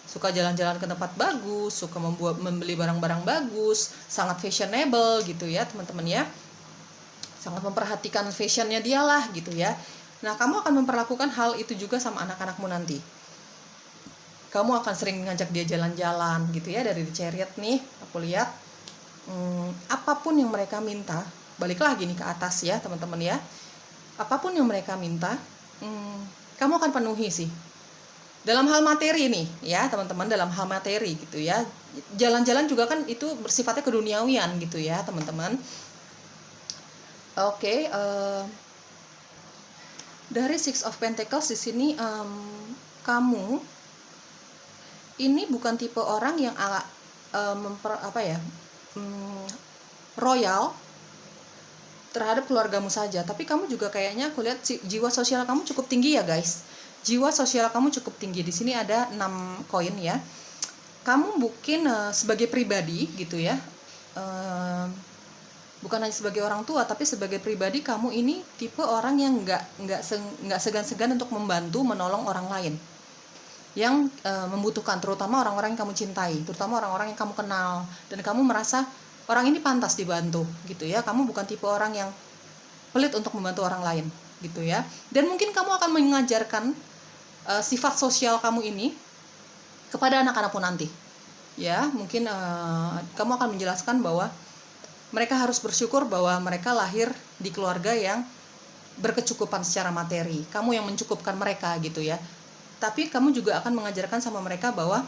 Suka jalan-jalan ke tempat bagus, suka membeli barang-barang bagus, sangat fashionable gitu ya teman-teman ya. Sangat memperhatikan fashionnya dia lah gitu ya. Nah, kamu akan memperlakukan hal itu juga sama anak-anakmu nanti. Kamu akan sering ngajak dia jalan-jalan gitu ya. Dari The Chariot nih aku lihat, apapun yang mereka minta, balik lagi nih ke atas ya teman-teman ya. Apapun yang mereka minta, kamu akan penuhi sih. Dalam hal materi nih ya teman-teman, dalam hal materi gitu ya. Jalan-jalan juga kan itu bersifatnya keduniawian gitu ya teman-teman. Oke, dari Six of Pentacles di sini, kamu ini bukan tipe orang yang royal terhadap keluargamu saja, tapi kamu juga kayaknya aku lihat jiwa sosial kamu cukup tinggi ya guys. Jiwa sosial kamu cukup tinggi. Di sini ada 6 koin ya. Kamu mungkin sebagai pribadi gitu ya, bukan hanya sebagai orang tua, tapi sebagai pribadi kamu ini tipe orang yang nggak segan-segan untuk membantu, menolong orang lain yang membutuhkan, terutama orang-orang yang kamu cintai, terutama orang-orang yang kamu kenal dan kamu merasa orang ini pantas dibantu gitu ya. Kamu bukan tipe orang yang pelit untuk membantu orang lain gitu ya. Dan mungkin kamu akan mengajarkan sifat sosial kamu ini kepada anak-anakmu nanti ya. Mungkin kamu akan menjelaskan bahwa mereka harus bersyukur bahwa mereka lahir di keluarga yang berkecukupan secara materi. Kamu yang mencukupkan mereka gitu ya. Tapi kamu juga akan mengajarkan sama mereka bahwa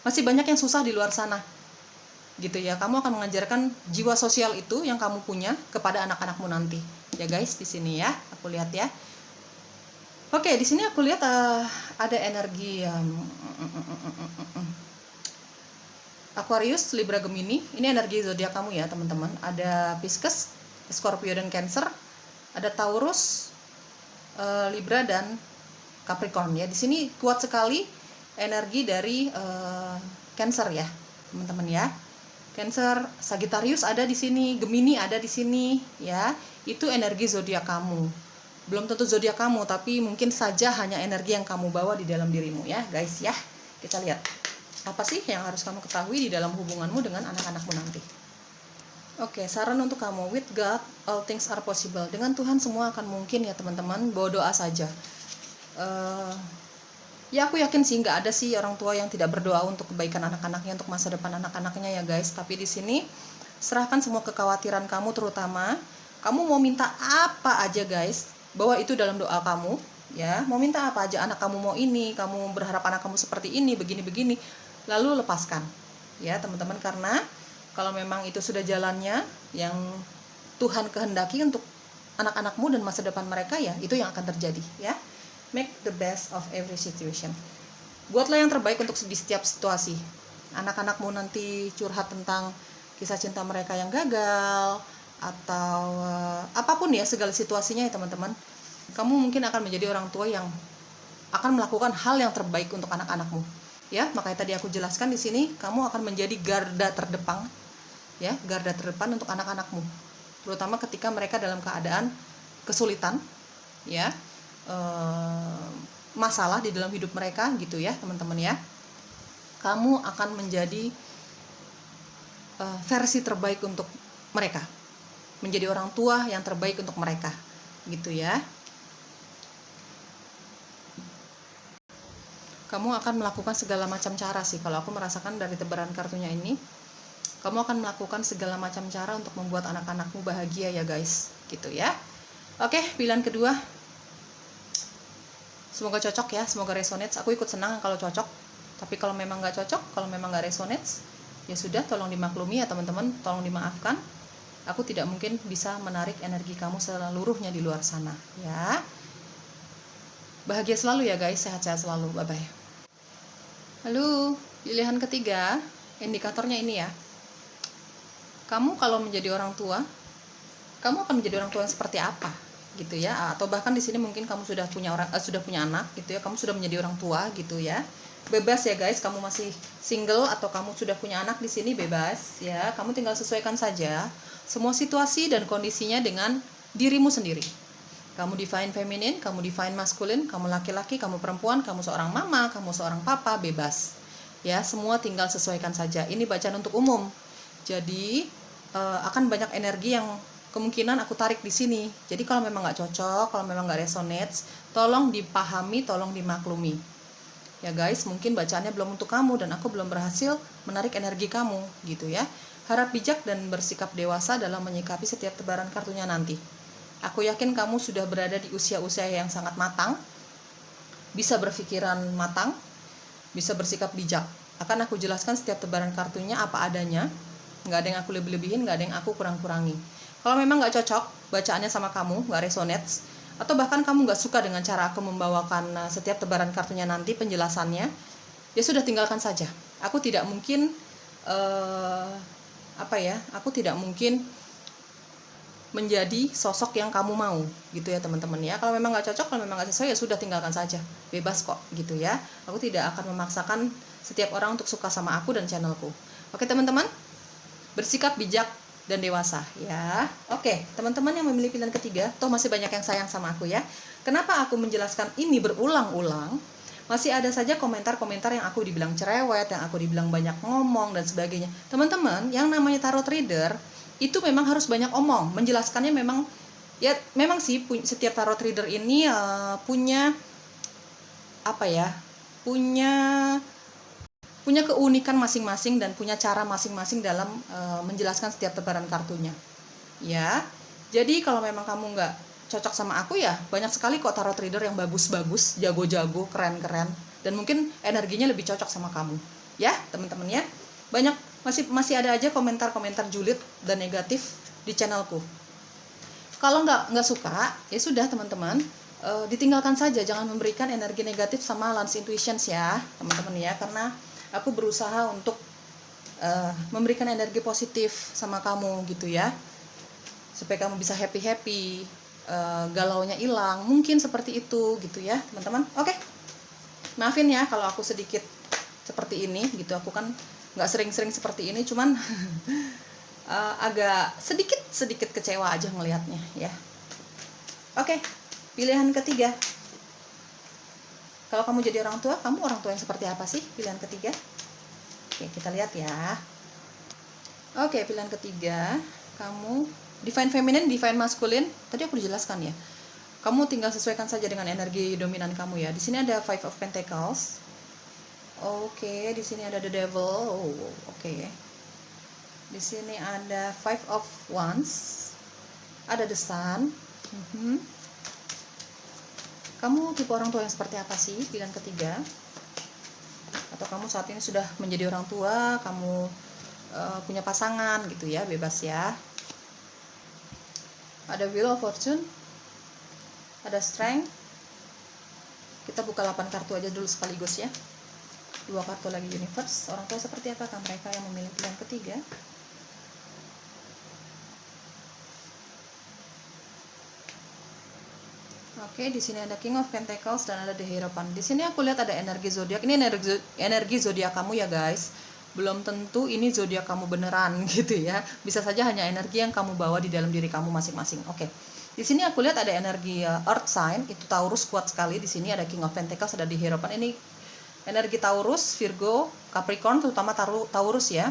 masih banyak yang susah di luar sana gitu ya. Kamu akan mengajarkan jiwa sosial itu yang kamu punya kepada anak-anakmu nanti ya guys. Di sini ya aku lihat ya. Oke, di sini aku lihat ada energi Aquarius, Libra, Gemini. Ini energi zodiak kamu ya teman-teman. Ada Pisces, Scorpio dan Cancer. Ada Taurus, Libra dan Capricorn ya. Di sini kuat sekali energi dari Cancer ya teman-teman ya. Cancer, Sagittarius ada di sini, Gemini ada di sini ya. Itu energi zodiak kamu. Belum tentu zodiak kamu, tapi mungkin saja hanya energi yang kamu bawa di dalam dirimu ya guys ya. Kita lihat apa sih yang harus kamu ketahui di dalam hubunganmu dengan anak-anakmu nanti. Oke, saran untuk kamu, with God all things are possible. Dengan Tuhan semua akan mungkin ya teman-teman. Bawa doa saja. eh, ya aku yakin sih nggak ada sih orang tua yang tidak berdoa untuk kebaikan anak-anaknya, untuk masa depan anak-anaknya ya guys. Tapi di sini serahkan semua kekhawatiran kamu, terutama kamu mau minta apa aja guys, bawa itu dalam doa kamu ya. Mau minta apa aja, anak kamu mau ini, kamu berharap anak kamu seperti ini, begini-begini, lalu lepaskan ya teman-teman. Karena kalau memang itu sudah jalannya yang Tuhan kehendaki untuk anak-anakmu dan masa depan mereka, ya itu yang akan terjadi ya. Make the best of every situation. Buatlah yang terbaik untuk di setiap situasi. Anak-anakmu nanti curhat tentang kisah cinta mereka yang gagal, atau apapun ya, segala situasinya ya teman-teman. Kamu mungkin akan menjadi orang tua yang akan melakukan hal yang terbaik untuk anak-anakmu. Ya, makanya tadi aku jelaskan di sini, kamu akan menjadi garda terdepan, ya, garda terdepan untuk anak-anakmu. Terutama ketika mereka dalam keadaan kesulitan, ya, masalah di dalam hidup mereka gitu ya teman-teman ya. Kamu akan menjadi versi terbaik untuk mereka, menjadi orang tua yang terbaik untuk mereka gitu ya. Kamu akan melakukan segala macam cara sih, kalau aku merasakan dari tebaran kartunya ini, kamu akan melakukan segala macam cara untuk membuat anak-anakmu bahagia ya guys gitu ya. Oke, pilihan kedua, semoga cocok ya, semoga resonates. Aku ikut senang kalau cocok, tapi kalau memang nggak cocok, kalau memang nggak resonates, ya sudah, tolong dimaklumi ya teman-teman, tolong dimaafkan. Aku tidak mungkin bisa menarik energi kamu seluruhnya di luar sana ya. Bahagia selalu ya guys, sehat-sehat selalu, bye bye. Lalu pilihan ketiga, indikatornya ini ya. Kamu kalau menjadi orang tua, kamu akan menjadi orang tua yang seperti apa gitu ya. Atau bahkan di sini mungkin kamu sudah punya anak gitu ya, kamu sudah menjadi orang tua gitu ya. Bebas ya guys, kamu masih single atau kamu sudah punya anak, di sini bebas ya. Kamu tinggal sesuaikan saja semua situasi dan kondisinya dengan dirimu sendiri. Kamu divine feminine, kamu divine masculine, kamu laki-laki, kamu perempuan, kamu seorang mama, kamu seorang papa, bebas ya. Semua tinggal sesuaikan saja. Ini bacaan untuk umum, jadi akan banyak energi yang kemungkinan aku tarik di sini. Jadi kalau memang nggak cocok, kalau memang nggak resonates, tolong dipahami, tolong dimaklumi ya guys. Mungkin bacaannya belum untuk kamu dan aku belum berhasil menarik energi kamu gitu ya. Harap bijak dan bersikap dewasa dalam menyikapi setiap tebaran kartunya nanti. Aku yakin kamu sudah berada di usia-usia yang sangat matang, bisa berpikiran matang, bisa bersikap bijak. Akan aku jelaskan setiap tebaran kartunya apa adanya, nggak ada yang aku lebih-lebihin, nggak ada yang aku kurang-kurangi. Kalau memang nggak cocok bacaannya sama kamu, nggak resonates, atau bahkan kamu nggak suka dengan cara aku membawakan setiap tebaran kartunya nanti, penjelasannya, ya sudah, tinggalkan saja. Aku tidak mungkin aku tidak mungkin menjadi sosok yang kamu mau gitu ya teman-teman ya. Kalau memang nggak cocok, kalau memang nggak sesuai, ya sudah, tinggalkan saja, bebas kok gitu ya. Aku tidak akan memaksakan setiap orang untuk suka sama aku dan channelku. Oke teman-teman, bersikap bijak dan dewasa ya. Oke teman-teman yang memilih pilihan ketiga, toh masih banyak yang sayang sama aku ya. Kenapa aku menjelaskan ini berulang-ulang? Masih ada saja komentar-komentar yang aku dibilang cerewet, yang aku dibilang banyak ngomong dan sebagainya. Teman-teman, yang namanya tarot reader itu memang harus banyak omong. Menjelaskannya memang ya, memang sih setiap tarot reader ini punya punya keunikan masing-masing dan punya cara masing-masing dalam menjelaskan setiap tebaran kartunya ya. Jadi kalau memang kamu nggak cocok sama aku, ya banyak sekali kok tarot reader yang bagus-bagus, jago-jago, keren-keren, dan mungkin energinya lebih cocok sama kamu ya teman-teman ya. Banyak, masih ada aja komentar-komentar julid dan negatif di channelku. Kalau nggak suka, ya sudah teman-teman, ditinggalkan saja. Jangan memberikan energi negatif sama Lance Intuitions ya teman-teman ya, karena aku berusaha untuk memberikan energi positif sama kamu gitu ya, supaya kamu bisa happy, galaunya hilang, mungkin seperti itu gitu ya teman-teman. Oke, maafin ya kalau aku sedikit seperti ini gitu. Aku kan nggak sering-sering seperti ini, cuman agak sedikit kecewa aja ngelihatnya ya. Oke, pilihan ketiga, kalau kamu jadi orang tua, kamu orang tua yang seperti apa sih? Pilihan ketiga. Oke, kita lihat ya. Oke, pilihan ketiga, kamu divine feminine, divine masculine. Tadi aku dijelaskan ya. Kamu tinggal sesuaikan saja dengan energi dominan kamu ya. Di sini ada Five of Pentacles. Oke, di sini ada the Devil. Oh, oke. Di sini ada Five of Wands. Ada the Sun. Kamu tipe orang tua yang seperti apa sih? Pilihan ketiga. Atau kamu saat ini sudah menjadi orang tua, kamu punya pasangan gitu ya, bebas ya. Ada Wheel of Fortune, ada Strength. Kita buka 8 kartu aja dulu sekaligus ya. 2 kartu lagi Universe. Orang tua seperti apakah mereka yang memilih pilihan ketiga? Oke, di sini ada King of Pentacles dan ada the Hierophant. Di sini aku lihat ada energi zodiak. Ini energi zodiak kamu ya guys. Belum tentu ini zodiak kamu beneran gitu ya. Bisa saja hanya energi yang kamu bawa di dalam diri kamu masing-masing. Oke. Di sini aku lihat ada energi Earth sign, itu Taurus kuat sekali. Di sini ada King of Pentacles, ada the Hierophant. Ini energi Taurus, Virgo, Capricorn, terutama Taurus ya.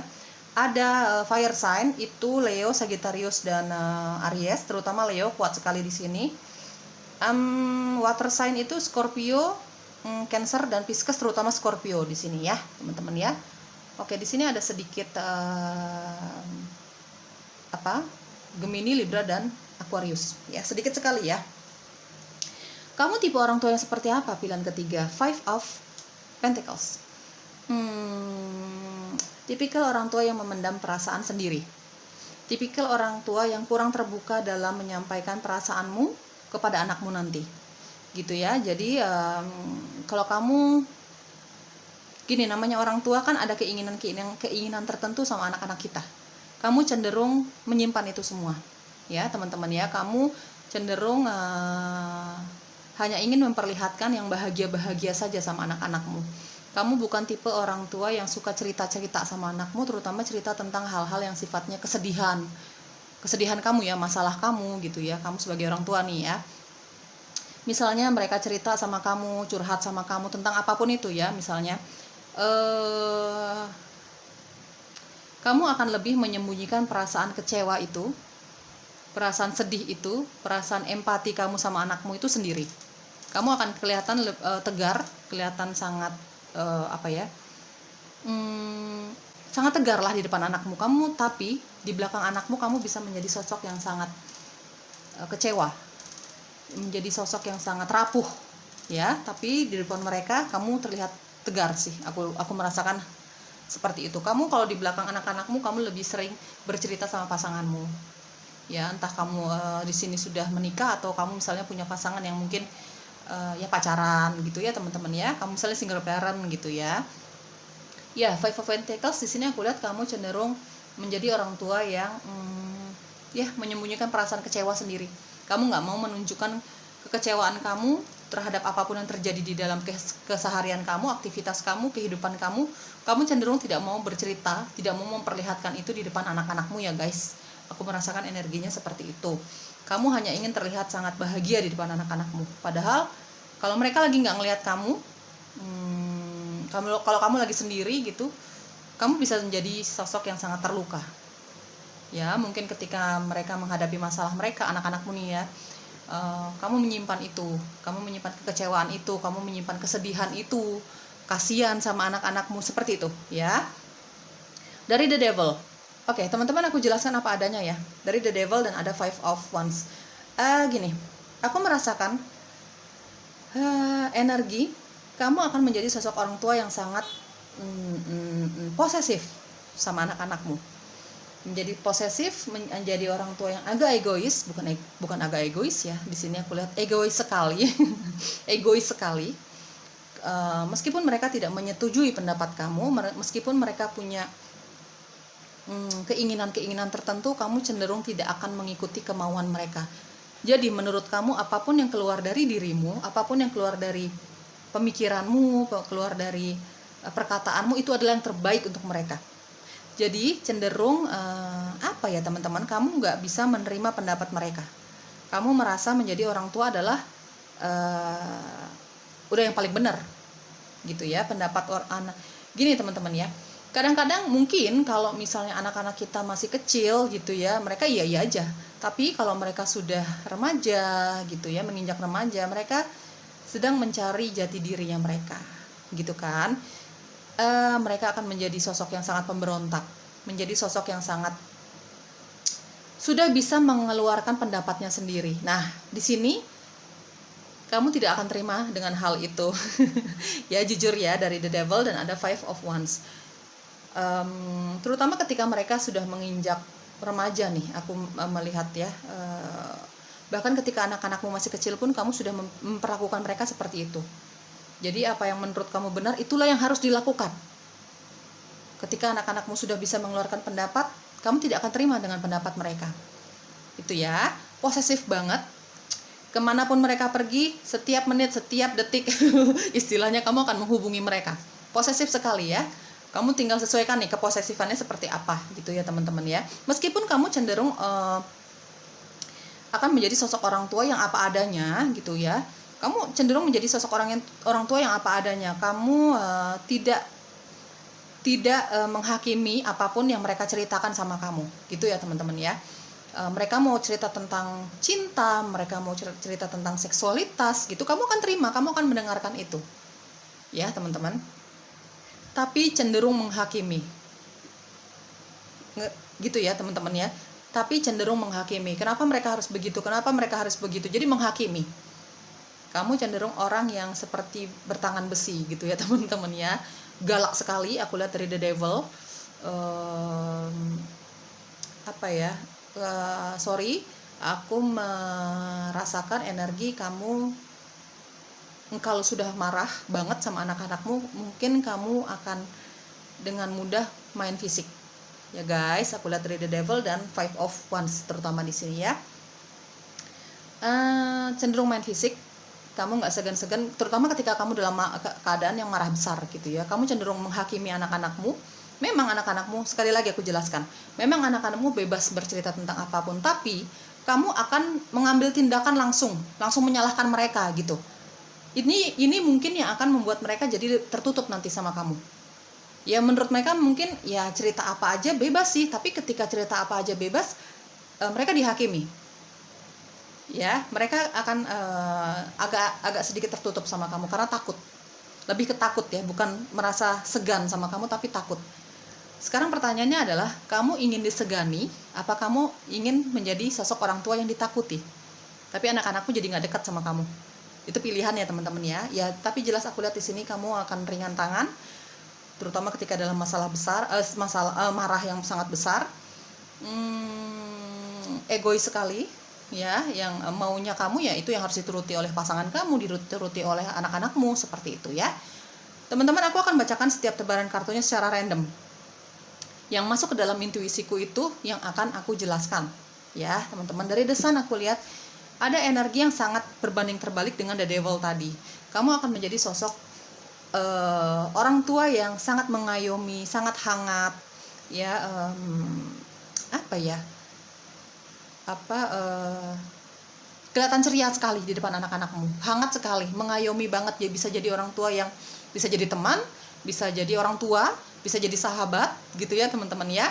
Ada fire sign, itu Leo, Sagittarius dan Aries, terutama Leo kuat sekali di sini. Water sign itu Scorpio, Cancer dan Pisces, terutama Scorpio di sini ya, teman-teman ya. Oke, di sini ada sedikit Gemini, Libra dan Aquarius. Ya, sedikit sekali ya. Kamu tipe orang tua yang seperti apa? Pilihan ketiga, Five of Pentacles. Tipikal orang tua yang memendam perasaan sendiri. Tipikal orang tua yang kurang terbuka dalam menyampaikan perasaanmu kepada anakmu nanti. Gitu ya. Jadi kalau kamu gini, namanya orang tua kan ada keinginan tertentu sama anak-anak kita. Kamu cenderung menyimpan itu semua. Ya, teman-teman ya, kamu cenderung hanya ingin memperlihatkan yang bahagia-bahagia saja sama anak-anakmu. Kamu bukan tipe orang tua yang suka cerita-cerita sama anakmu, terutama cerita tentang hal-hal yang sifatnya kesedihan. Kesedihan kamu ya, masalah kamu gitu ya. Kamu sebagai orang tua nih ya. Misalnya mereka cerita sama kamu, curhat sama kamu tentang apapun itu ya, misalnya kamu akan lebih menyembunyikan perasaan kecewa itu, perasaan sedih itu, perasaan empati kamu sama anakmu itu sendiri. Kamu akan kelihatan tegar, kelihatan sangat sangat tegar lah di depan anakmu. Tapi di belakang anakmu kamu bisa menjadi sosok yang sangat kecewa, menjadi sosok yang sangat rapuh ya. Tapi di depan mereka kamu terlihat tegar sih. Aku merasakan seperti itu. Kamu kalau di belakang anak-anakmu kamu lebih sering bercerita sama pasanganmu. Ya, entah kamu di sini sudah menikah atau kamu misalnya punya pasangan yang mungkin ya pacaran gitu ya, teman-teman ya. Kamu misalnya single parent gitu ya. Ya, Five of Pentacles di sini aku lihat kamu cenderung menjadi orang tua yang ya menyembunyikan perasaan kecewa sendiri. Kamu nggak mau menunjukkan kekecewaan kamu terhadap apapun yang terjadi di dalam keseharian kamu, aktivitas kamu, kehidupan kamu. Kamu cenderung tidak mau bercerita, tidak mau memperlihatkan itu di depan anak-anakmu ya guys. Aku merasakan energinya seperti itu. Kamu hanya ingin terlihat sangat bahagia di depan anak-anakmu. Padahal kalau mereka lagi nggak ngelihat kamu, kalau kamu lagi sendiri gitu, kamu bisa menjadi sosok yang sangat terluka. Ya, mungkin ketika mereka menghadapi masalah mereka, anak-anakmu nih ya, kamu menyimpan itu, kamu menyimpan kekecewaan itu, kamu menyimpan kesedihan itu, kasihan sama anak-anakmu seperti itu ya. Dari the Devil. Oke, teman-teman, aku jelaskan apa adanya ya. Dari the Devil dan ada Five of Wands. Gini, aku merasakan energi kamu akan menjadi sosok orang tua yang sangat posesif sama anak-anakmu. Menjadi posesif, menjadi orang tua yang agak egois, bukan agak egois ya. Di sini aku lihat egois sekali. Egois sekali. Meskipun mereka tidak menyetujui pendapat kamu, meskipun mereka punya keinginan-keinginan tertentu, kamu cenderung tidak akan mengikuti kemauan mereka. Jadi menurut kamu apapun yang keluar dari dirimu, apapun yang keluar dari pemikiranmu, keluar dari perkataanmu, itu adalah yang terbaik untuk mereka. Jadi cenderung teman-teman, kamu nggak bisa menerima pendapat mereka. Kamu merasa menjadi orang tua adalah udah yang paling benar gitu ya, pendapat anak. Gini teman-teman ya, Kadang-kadang mungkin kalau misalnya anak-anak kita masih kecil gitu ya, mereka iya aja. Tapi kalau mereka sudah remaja gitu ya, menginjak remaja, mereka sedang mencari jati dirinya mereka, gitu kan. Mereka akan menjadi sosok yang sangat pemberontak, menjadi sosok yang sangat sudah bisa mengeluarkan pendapatnya sendiri. Nah, di sini kamu tidak akan terima dengan hal itu. Ya jujur ya, dari the devil dan ada five of wands. Terutama ketika mereka sudah menginjak remaja nih, aku melihat ya, bahkan ketika anak-anakmu masih kecil pun kamu sudah memperlakukan mereka seperti itu. Jadi apa yang menurut kamu benar, itulah yang harus dilakukan. Ketika anak-anakmu sudah bisa mengeluarkan pendapat, kamu tidak akan terima dengan pendapat mereka. Itu ya, posesif banget. Kemanapun mereka pergi, setiap menit, setiap detik, istilahnya kamu akan menghubungi mereka. Posesif sekali ya. Kamu tinggal sesuaikan nih keposesifannya seperti apa gitu ya teman-teman ya. Meskipun kamu cenderung akan menjadi sosok orang tua yang apa adanya gitu ya. Kamu cenderung menjadi sosok orang tua yang apa adanya. Kamu tidak menghakimi apapun yang mereka ceritakan sama kamu gitu ya teman-teman ya. Mereka mau cerita tentang cinta, mereka mau cerita tentang seksualitas gitu, kamu akan terima, kamu akan mendengarkan itu ya teman-teman. Tapi cenderung menghakimi gitu ya teman-teman ya. Tapi cenderung menghakimi, kenapa mereka harus begitu, kenapa mereka harus begitu, jadi menghakimi. Kamu cenderung orang yang seperti bertangan besi gitu ya teman-teman ya. Galak sekali, aku lihat dari the devil. Aku merasakan energi kamu kalau sudah marah banget sama anak-anakmu, mungkin kamu akan dengan mudah main fisik. Ya guys, aku lihat dari the devil dan five of wands terutama di sini ya. Cenderung main fisik, kamu nggak segan-segan, terutama ketika kamu dalam keadaan yang marah besar gitu ya. Kamu cenderung menghakimi anak-anakmu. Memang anak-anakmu, sekali lagi aku jelaskan, memang anak-anakmu bebas bercerita tentang apapun, tapi kamu akan mengambil tindakan langsung menyalahkan mereka gitu. Ini mungkin yang akan membuat mereka jadi tertutup nanti sama kamu. Ya menurut mereka mungkin ya cerita apa aja bebas sih, tapi ketika cerita apa aja bebas, mereka dihakimi. Ya, mereka akan agak sedikit tertutup sama kamu karena takut. Lebih ketakut ya, bukan merasa segan sama kamu tapi takut. Sekarang pertanyaannya adalah, kamu ingin disegani, apa kamu ingin menjadi sosok orang tua yang ditakuti? Tapi anak-anakmu jadi nggak dekat sama kamu. Itu pilihan ya teman-teman ya. Ya, tapi jelas aku lihat di sini kamu akan ringan tangan, terutama ketika dalam masalah besar, marah yang sangat besar, egois sekali, ya, yang maunya kamu ya itu yang harus dituruti oleh pasangan kamu, dituruti oleh anak-anakmu, seperti itu ya. Teman-teman, aku akan bacakan setiap tebaran kartunya secara random. Yang masuk ke dalam intuisiku itu yang akan aku jelaskan, ya teman-teman. Dari The Sun aku lihat ada energi yang sangat berbanding terbalik dengan the devil tadi. Kamu akan menjadi sosok orang tua yang sangat mengayomi, sangat hangat, ya, kelihatan ceria sekali di depan anak-anakmu, hangat sekali, mengayomi banget. Dia bisa jadi orang tua yang bisa jadi teman, bisa jadi orang tua, bisa jadi sahabat, gitu ya teman-teman ya.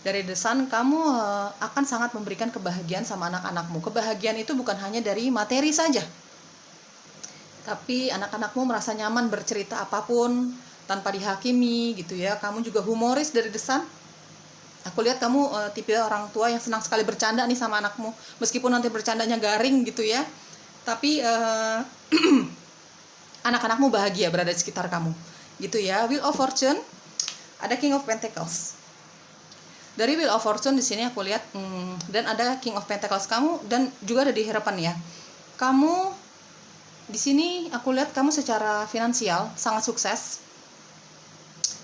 Dari The Sun, kamu akan sangat memberikan kebahagiaan sama anak-anakmu. Kebahagiaan itu bukan hanya dari materi saja, tapi anak-anakmu merasa nyaman bercerita apapun tanpa dihakimi, gitu ya. Kamu juga humoris dari The Sun. Aku lihat kamu tipe orang tua yang senang sekali bercanda nih sama anakmu, meskipun nanti bercandanya garing gitu ya, tapi anak-anakmu bahagia berada di sekitar kamu, gitu ya. Wheel of Fortune, ada King of Pentacles. Dari Wheel of Fortune di sini aku lihat dan ada King of Pentacles kamu, dan juga ada di harapan ya. Kamu di sini aku lihat kamu secara finansial sangat sukses.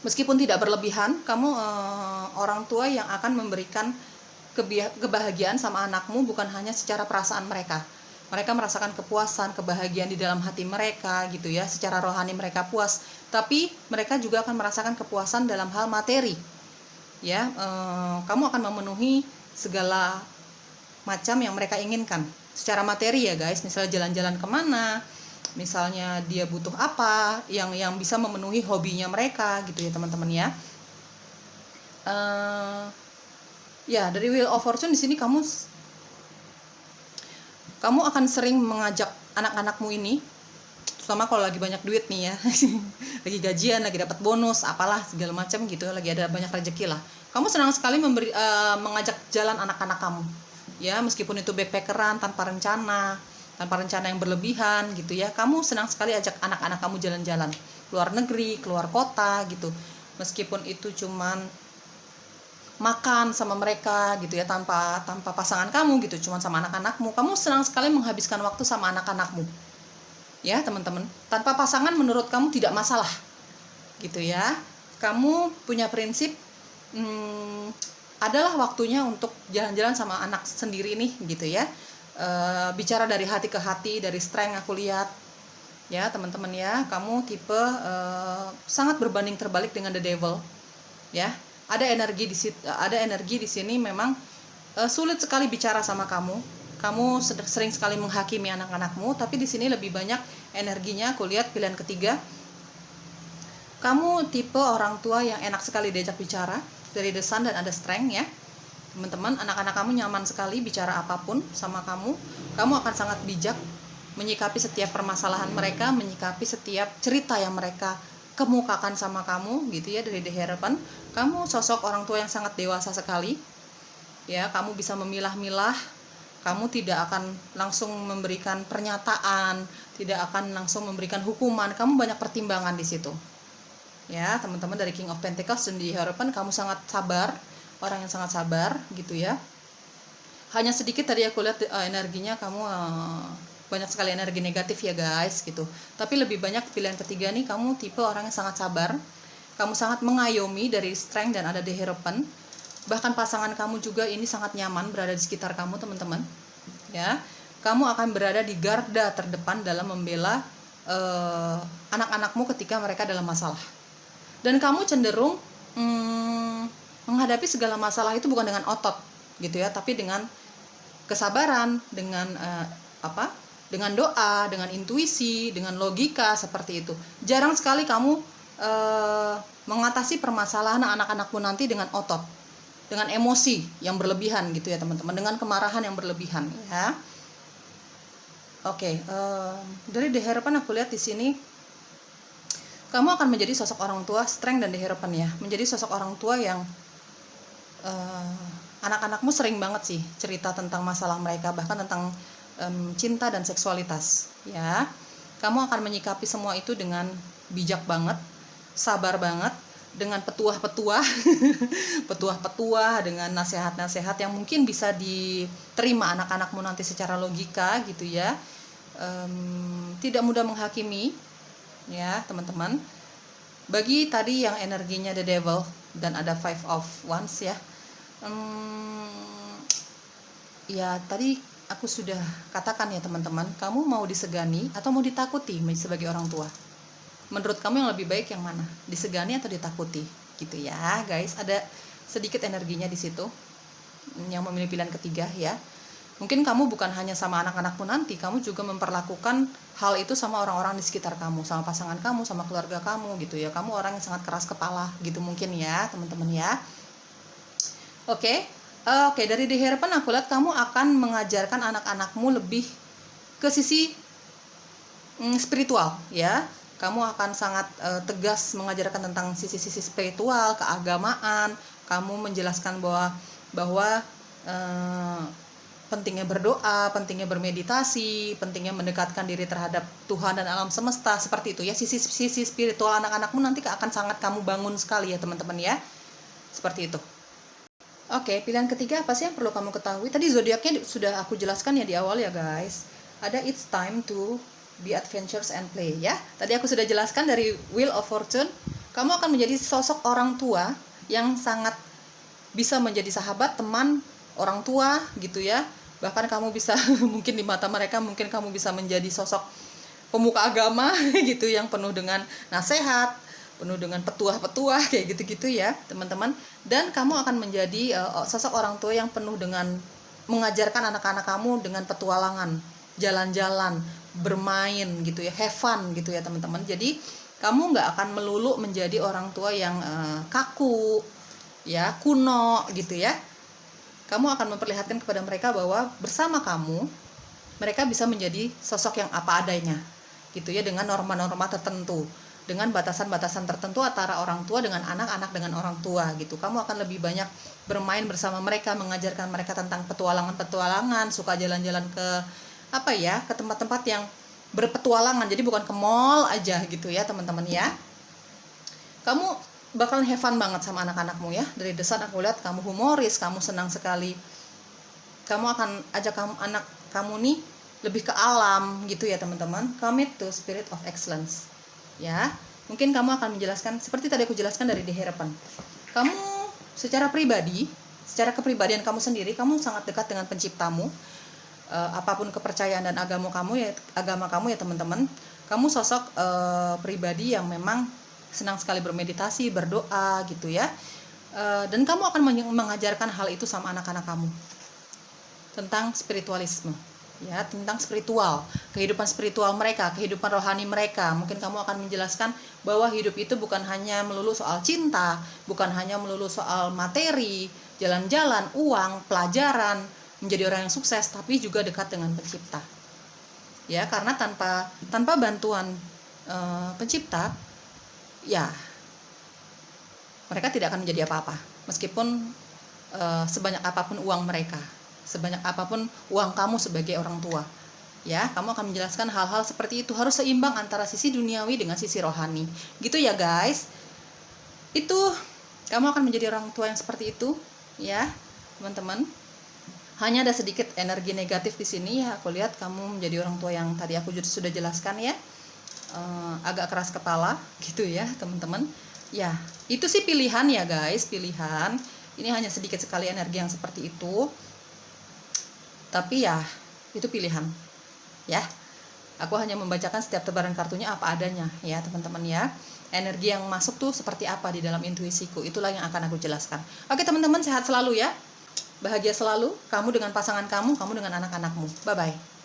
Meskipun tidak berlebihan, kamu orang tua yang akan memberikan kebahagiaan sama anakmu bukan hanya secara perasaan mereka. Mereka merasakan kepuasan, kebahagiaan di dalam hati mereka gitu ya, secara rohani mereka puas, tapi mereka juga akan merasakan kepuasan dalam hal materi. Ya, kamu akan memenuhi segala macam yang mereka inginkan secara materi ya guys. Misalnya jalan-jalan kemana, misalnya dia butuh apa yang bisa memenuhi hobinya mereka gitu ya teman-teman ya. Ya, dari Wheel of Fortune di sini kamu akan sering mengajak anak-anakmu ini, terutama kalau lagi banyak duit nih ya, lagi gajian, lagi dapat bonus, apalah segala macam gitu, lagi ada banyak rezeki lah. Kamu senang sekali mengajak jalan anak-anak kamu, ya, meskipun itu backpackeran tanpa rencana yang berlebihan gitu ya. Kamu senang sekali ajak anak-anak kamu jalan-jalan keluar negeri, keluar kota gitu, meskipun itu cuman makan sama mereka gitu ya, tanpa pasangan kamu gitu, cuman sama anak-anakmu. Kamu senang sekali menghabiskan waktu sama anak-anakmu, ya teman-teman. Tanpa pasangan menurut kamu tidak masalah gitu ya. Kamu punya prinsip adalah waktunya untuk jalan-jalan sama anak sendiri nih gitu ya. Bicara dari hati ke hati, dari strength aku lihat ya teman-teman ya. Kamu tipe sangat berbanding terbalik dengan the devil ya. Ada energi di sini memang sulit sekali bicara sama kamu. Kamu sering sekali menghakimi anak-anakmu, tapi di sini lebih banyak energinya. Aku lihat pilihan ketiga. Kamu tipe orang tua yang enak sekali diajak bicara, dari the sun dan ada strength ya. Teman-teman, anak-anak kamu nyaman sekali bicara apapun sama kamu. Kamu akan sangat bijak menyikapi setiap permasalahan mereka, menyikapi setiap cerita yang mereka kemukakan sama kamu gitu ya. Dari the harapan, kamu sosok orang tua yang sangat dewasa sekali ya. Kamu bisa memilah-milah, kamu tidak akan langsung memberikan pernyataan, tidak akan langsung memberikan hukuman. Kamu banyak pertimbangan di situ ya teman-teman. Dari King of Pentacles dan di harapan, kamu sangat sabar, orang yang sangat sabar gitu ya. Hanya sedikit tadi aku lihat energinya kamu banyak sekali energi negatif ya guys gitu. Tapi lebih banyak pilihan ketiga nih, kamu tipe orang yang sangat sabar, kamu sangat mengayomi dari strength dan ada the harapan. Bahkan pasangan kamu juga ini sangat nyaman berada di sekitar kamu teman-teman ya. Kamu akan berada di garda terdepan dalam membela anak-anakmu ketika mereka dalam masalah. Dan kamu cenderung menghadapi segala masalah itu bukan dengan otot gitu ya, tapi dengan kesabaran, dengan dengan doa, dengan intuisi, dengan logika, seperti itu. Jarang sekali kamu mengatasi permasalahan anak-anakmu nanti dengan otot, dengan emosi yang berlebihan gitu ya teman-teman, dengan kemarahan yang berlebihan ya. Oke, dari the harapan aku lihat di sini kamu akan menjadi sosok orang tua, strength dan the harapan ya, menjadi sosok orang tua yang anak-anakmu sering banget sih cerita tentang masalah mereka, bahkan tentang cinta dan seksualitas ya. Kamu akan menyikapi semua itu dengan bijak banget, sabar banget, dengan petuah-petuah petuah-petuah, dengan nasihat-nasihat yang mungkin bisa diterima anak-anakmu nanti secara logika gitu ya. Tidak mudah menghakimi ya teman-teman. Bagi tadi yang energinya the devil dan ada 5 of wands ya, ya tadi aku sudah katakan ya teman-teman, kamu mau disegani atau mau ditakuti sebagai orang tua? Menurut kamu yang lebih baik yang mana? Disegani atau ditakuti? Gitu ya guys, ada sedikit energinya di situ yang memilih pilihan ketiga ya. Mungkin kamu bukan hanya sama anak-anakmu nanti, kamu juga memperlakukan hal itu sama orang-orang di sekitar kamu, sama pasangan kamu, sama keluarga kamu gitu ya. Kamu orang yang sangat keras kepala gitu mungkin ya teman-teman ya. Oke, dari the harapan aku lihat kamu akan mengajarkan anak-anakmu lebih ke sisi spiritual ya. Kamu akan sangat tegas mengajarkan tentang sisi-sisi spiritual, keagamaan. Kamu menjelaskan bahwa pentingnya berdoa, pentingnya bermeditasi, pentingnya mendekatkan diri terhadap Tuhan dan alam semesta, seperti itu ya. Sisi spiritual anak-anakmu nanti akan sangat kamu bangun sekali ya teman-teman ya. Seperti itu. Oke, pilihan ketiga apa sih yang perlu kamu ketahui? Tadi zodiaknya sudah aku jelaskan ya di awal ya guys. Ada it's time to be adventures and play ya. Tadi aku sudah jelaskan dari Wheel of Fortune. Kamu akan menjadi sosok orang tua yang sangat bisa menjadi sahabat, teman, orang tua gitu ya. Bahkan kamu bisa mungkin di mata mereka mungkin kamu bisa menjadi sosok pemuka agama gitu yang penuh dengan nasihat, penuh dengan petuah-petuah kayak gitu-gitu ya teman-teman. Dan kamu akan menjadi sosok orang tua yang penuh dengan mengajarkan anak-anak kamu dengan petualangan, jalan-jalan, bermain gitu ya, have fun gitu ya teman-teman. Jadi kamu nggak akan melulu menjadi orang tua yang kaku, ya, kuno gitu ya. Kamu akan memperlihatkan kepada mereka bahwa bersama kamu mereka bisa menjadi sosok yang apa adanya gitu ya, dengan norma-norma tertentu, dengan batasan-batasan tertentu antara orang tua dengan anak dengan orang tua gitu. Kamu akan lebih banyak bermain bersama mereka, mengajarkan mereka tentang petualangan, suka jalan-jalan ke ke tempat-tempat yang berpetualangan. Jadi bukan ke mall aja gitu ya, teman-teman ya. Kamu bakalan have fun banget sama anak-anakmu ya. Dari desain aku lihat kamu humoris, kamu senang sekali. Kamu akan ajak anak kamu nih lebih ke alam gitu ya, teman-teman. Commit to spirit of excellence. Ya, mungkin kamu akan menjelaskan seperti tadi aku jelaskan dari di harapan. Kamu secara pribadi, secara kepribadian kamu sendiri, kamu sangat dekat dengan penciptamu. Apapun kepercayaan dan agama kamu ya teman-teman. Kamu sosok pribadi yang memang senang sekali bermeditasi, berdoa gitu ya. Dan kamu akan mengajarkan hal itu sama anak-anak kamu tentang spiritualisme. Ya, tentang spiritual, kehidupan spiritual mereka, kehidupan rohani mereka. Mungkin kamu akan menjelaskan bahwa hidup itu bukan hanya melulu soal cinta, bukan hanya melulu soal materi, jalan-jalan, uang, pelajaran, menjadi orang yang sukses, tapi juga dekat dengan pencipta. Ya, karena tanpa bantuan pencipta, ya mereka tidak akan menjadi apa-apa, meskipun sebanyak apapun uang mereka, sebanyak apapun uang kamu sebagai orang tua. Ya, kamu akan menjelaskan hal-hal seperti itu, harus seimbang antara sisi duniawi dengan sisi rohani. Gitu ya, guys. Itu kamu akan menjadi orang tua yang seperti itu, ya, teman-teman. Hanya ada sedikit energi negatif di sini ya. Aku lihat kamu menjadi orang tua yang tadi aku sudah jelaskan ya. Agak keras kepala gitu ya, teman-teman. Ya, itu sih pilihan ya, guys, pilihan. Ini hanya sedikit sekali energi yang seperti itu. Tapi ya, itu pilihan. Ya. Aku hanya membacakan setiap tebaran kartunya apa adanya ya, teman-teman ya. Energi yang masuk tuh seperti apa di dalam intuisiku, itulah yang akan aku jelaskan. Oke, teman-teman, sehat selalu ya. Bahagia selalu, kamu dengan pasangan kamu dengan anak-anakmu. Bye-bye.